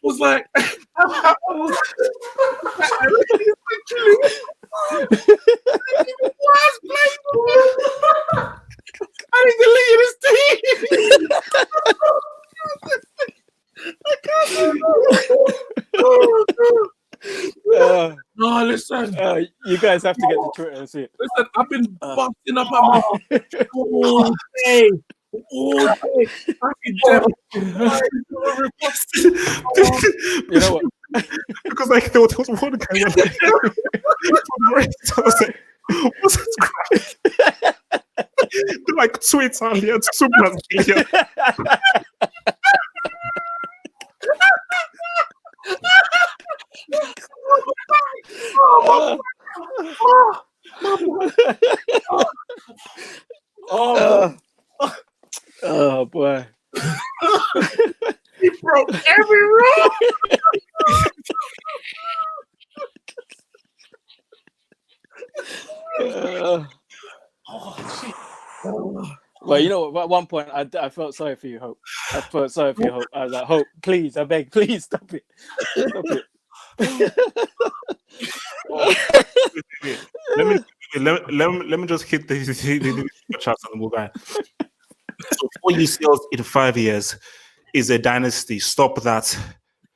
was like, I need to leave this team. I can't no, listen. You guys have to get to Twitter and see it. Listen, I've been busting up at my all day. All day. You know what? Because like there was one guy when I was like, what's this crap? They're like two Italians, two Brazilians. Oh boy. He broke every rule. Well, you know, at one point I felt sorry for you, Hope. I felt sorry for you, Hope. I was like, Hope, please, I beg, please stop it. Stop it. Let me just hit the charts and move on. So 4 UCLs in 5 years is a dynasty. Stop that.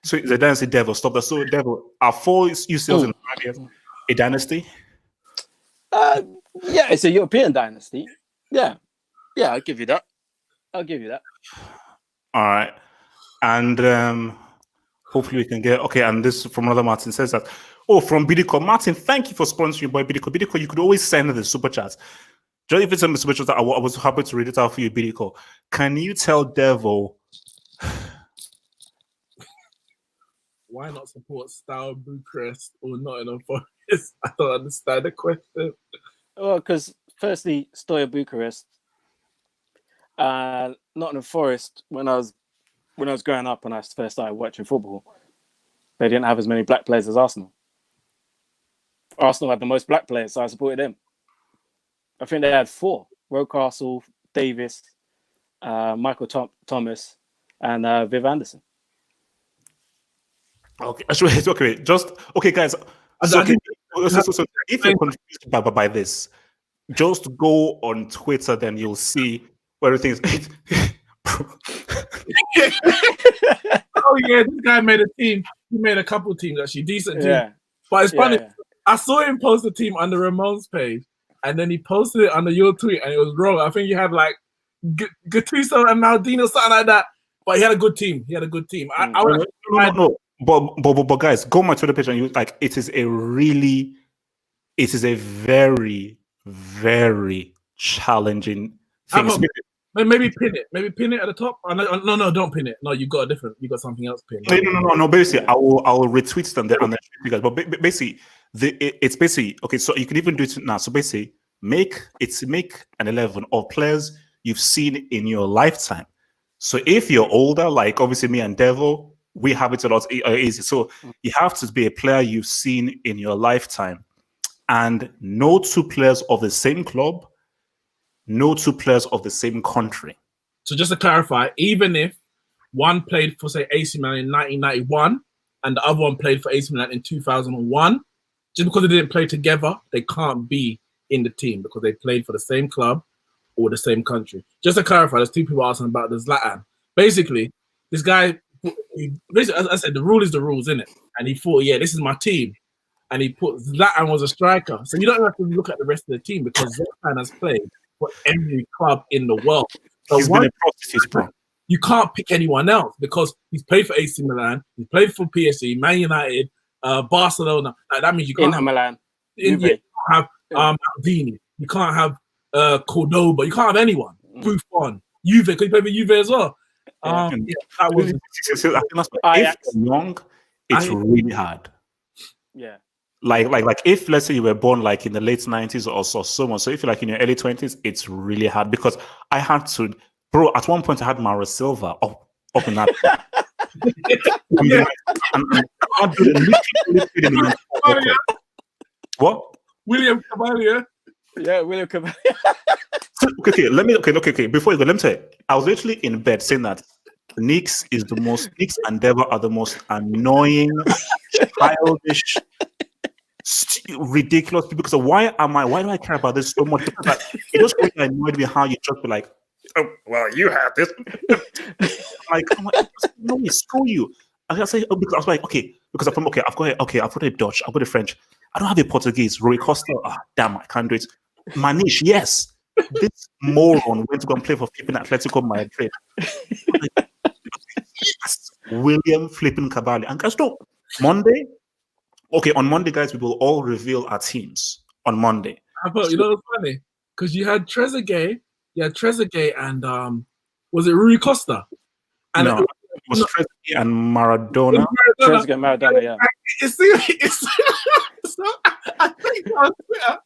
So it's a dynasty, Devil. Stop that. So Devil, are 4 UCLs in 5 years a dynasty? Yeah, it's a European dynasty. Yeah, I'll give you that. All right, and hopefully we can get and this from another Martin says that. Oh, from Bidiko. Martin, thank you for sponsoring boy Bidiko. Bidiko, you could always send the super chats. Just if it's a super chat, I was happy to read it out for you, Bidiko. Can you tell Devil why not support Steaua Bucharest or Nottingham Forest? I don't understand the question. Well, because firstly, Steaua Bucharest, Nottingham Forest. When I was growing up and I first started watching football, they didn't have as many black players as Arsenal. Arsenal had the most black players, so I supported them. I think they had 4: Rocastle, Davis, Michael Thomas, and Viv Anderson. Okay, okay, just okay, guys. So if you're confused by this, just go on Twitter, then you'll see where everything is. Oh yeah, this guy made a team. He made a couple of teams actually, decent teams. But it's funny. Yeah. I saw him post a team on the Ramones page, and then he posted it under your tweet, and it was wrong. I think you had like Gattuso and Maldini, something like that. But he had a good team. No. But guys, go on my Twitter page and you like. It is a very, very challenging thing. Maybe pin it. Maybe pin it at the top. No, don't pin it. No, you got something else pinned. No. Basically, I will retweet them there and then you guys. But basically, it's basically okay. So you can even do it now. So basically, make an 11 of players you've seen in your lifetime. So if you're older, like obviously me and Devil, we have it a lot easy. So you have to be a player you've seen in your lifetime, and no 2 players of the same club. No 2 players of the same country. So just to clarify, even if one played for, say, AC Milan in 1991 and the other one played for AC Milan in 2001, just because they didn't play together, they can't be in the team because they played for the same club or the same country. Just to clarify, there's 2 people asking about the Zlatan. Basically, this guy, as I said, the rule is the rules, isn't it? And he thought, yeah, this is my team. And he put Zlatan was a striker. So you don't have to look at the rest of the team because Zlatan has played for every club in the world. So he's been a prostitute, bro. You can't pick anyone else because he's played for AC Milan, he's played for PSG, Man United, Barcelona. That means you can't have Milan. You can't have Maldini. You can't have Cordoba. You can't have anyone. Buffon, Juve. Because he played for Juve as well. That was if you're young, it's really hard. Yeah. Like if let's say you were born like in the late 90s or so on. So if you're like in your early 20s, it's really hard because I had to, bro. At one point, I had Mauro Silva up in that. What? William Cavalier. Yeah, William Cavalier. Okay. Let me. Okay. Before you go, let me tell you. I was literally in bed saying that Knicks and Dever are the most annoying, childish, ridiculous people. So why do I care about this so much? Because like, it just really annoyed me how you just be like, oh, well, you had this. I'm like, no, screw you. I say, because I was like, okay, because I've got a Dutch, I've got a French. I don't have a Portuguese. Rui Costa, damn, I can't do it. Manish, yes. This moron went to go and play for flipping Atletico Madrid. Yes, William flipping Cavalli. And guys, no, Monday. Okay, on Monday, guys, we will all reveal our teams on Monday. You know what's funny? Because you had Trezeguet, and was it Rui Costa? And no, it was Trezeguet and Maradona. Maradona, yeah. So I think on Twitter,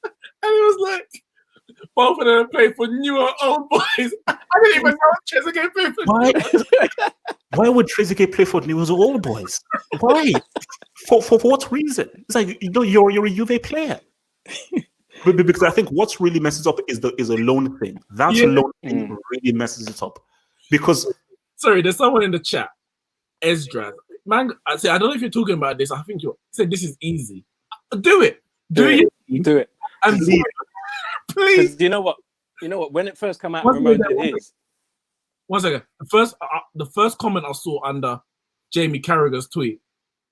and it was like, both of them play for newer old boys. I didn't even know Trezeguet played for Why would Trezeguet play for newer old boys? Why? For what reason? It's like, you're a Juve player. Because I think what's really messes up is a loan thing. That loan thing really messes it up. Because sorry, there's someone in the chat, Esdras. Man, I don't know if you're talking about this. I think you said this is easy. Do it. Do it. And please. You know what? When it first came out, Ramon did his. 1 second. The first comment I saw under Jamie Carragher's tweet: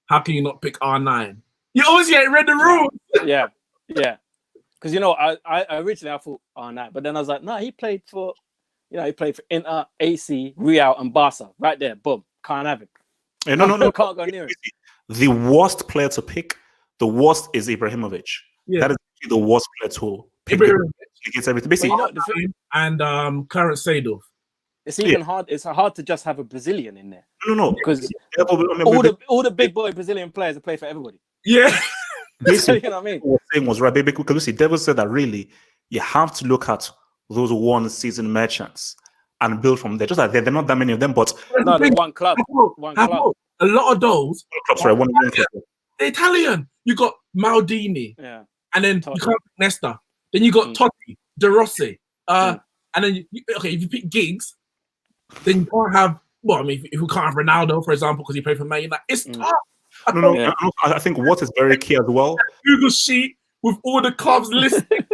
"How can you not pick R9? You obviously ain't read the rules." Yeah. Because I originally I thought R9, but then I was like, no, he played for Inter, AC, Real, and Barca. Right there, boom, can't have it. No, can't go near it. The worst player to pick, the worst is Ibrahimovic. Yeah. That is the worst player to pick. He gets everything. Basically, and Clarence Seedorf. It's even hard. It's hard to just have a Brazilian in there. No, because all the big boy Brazilian players play for everybody. Yeah. Basically, you know what I mean? What was saying was right, because you see, Devil said that really you have to look at those one-season merchants and build from there. Just like they're not that many of them, but no, they're one club. A lot of those clubs, right? One club. The Italian. You got Maldini, and then you can't pick Nesta. Then you got Totti, De Rossi, and then if you pick Giggs, then you can't have. Well, I mean, if you can't have Ronaldo, for example, because he played for Man United, it's tough. No. I think what is very key as well. Google sheet with all the clubs listed.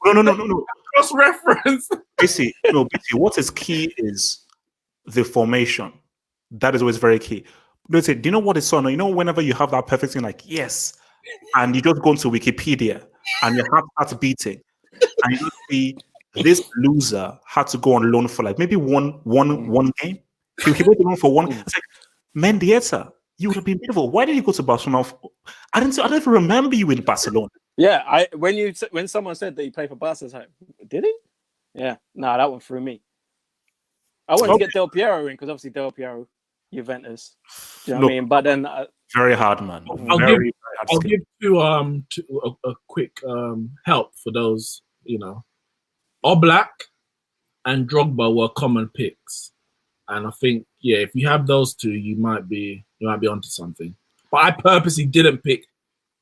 No. Cross reference. Basically, what is key is the formation. That is always very key. Do you know what is so annoying? Whenever you have that perfect thing, like yes, and you just go into Wikipedia and your heart starts beating, and you see this loser had to go on loan for like maybe one game. He went on for one. It's like Mendieta. You would have been beautiful. Why did you go to Barcelona? I don't even remember you in Barcelona. Yeah, when someone said that he played for Barca, I was like, did he? Yeah, that one threw me. I wanted to get Del Piero in because obviously Del Piero, Juventus. Do you know what I mean? But then very hard, man. I'll give you a quick help for those. Oblak and Drogba were common picks. And I think, if you have those two, you might be onto something. But I purposely didn't pick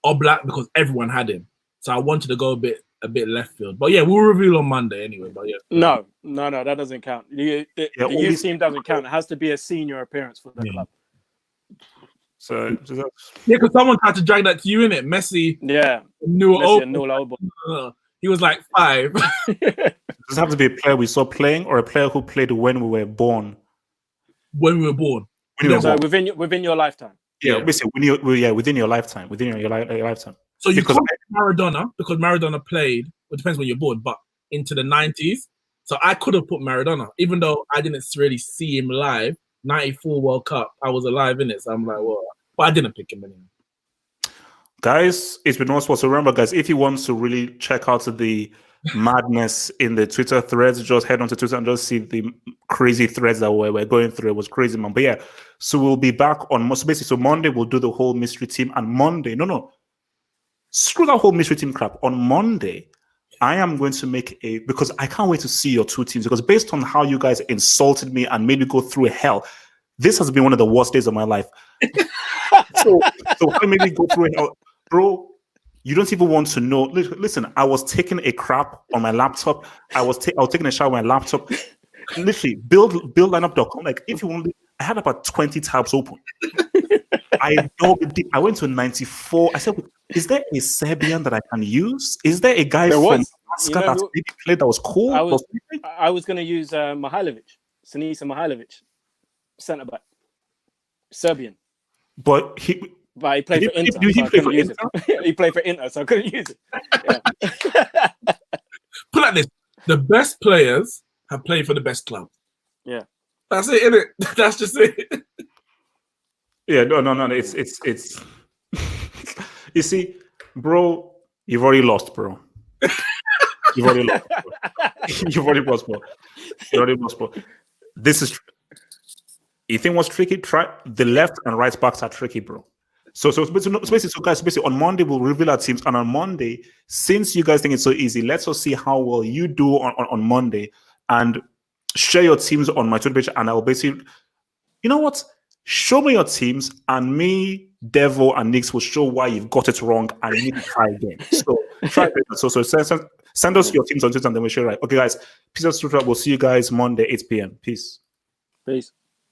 Oblak because everyone had him, so I wanted to go a bit left field. But we'll reveal on Monday anyway. But no, that doesn't count. The youth team doesn't count. It has to be a senior appearance for the club. So because someone tried to drag that to you, innit? Messi. Yeah. He was like 5. Does it have to be a player we saw playing or a player who played when we were born? When we were born. Within your lifetime. Yeah, basically, within your lifetime. Within your lifetime. So you can't pick Maradona because Maradona played. It depends when you're born, but into the 90s. So I could have put Maradona, even though I didn't really see him live. 94 World Cup, I was alive in it. So I'm like, well, but I didn't pick him anyway. Guys, it's been awesome. So remember, guys, if you want to really check out the madness in the Twitter threads, just head onto Twitter and just see the crazy threads that we're going through. It was crazy, man. But so we'll be back on so Monday we'll do the whole mystery team, and Monday, screw that whole mystery team crap. On Monday, I am going to make because I can't wait to see your two teams, because based on how you guys insulted me and made me go through hell, this has been one of the worst days of my life. so I made me go through hell, bro. You don't even want to know. Listen, I was taking a crap on my laptop. I was taking a shower on my laptop. literally build lineup.com. Like if you want, I had about 20 tabs open. I went to 94. I said, is there a Serbian that I can use? Is there a guy from Alaska that maybe played that was cool? I was going to use Mihailovic, Sinisa Mihailovic, centre back, Serbian. But he played for Inter. He played for Inter, so I couldn't use it. Yeah. Put like this: the best players have played for the best club. Yeah, that's it, isn't it? That's just it. Yeah, no. It's. You see, bro, you've already lost, bro. You've already lost. You've already lost, bro. This is. You think what's tricky? Try the left and right backs are tricky, bro. So basically, on Monday we'll reveal our teams, and on Monday, since you guys think it's so easy, let's just see how well you do on Monday, and share your teams on my Twitter page, and I will basically, you know what? Show me your teams, and me, Devo, and Nix will show why you've got it wrong, and you need to try again. So try it. So send us your teams on Twitter, and then we'll share. Right? Okay, guys. Peace out. We'll see you guys Monday 8 p.m. Peace.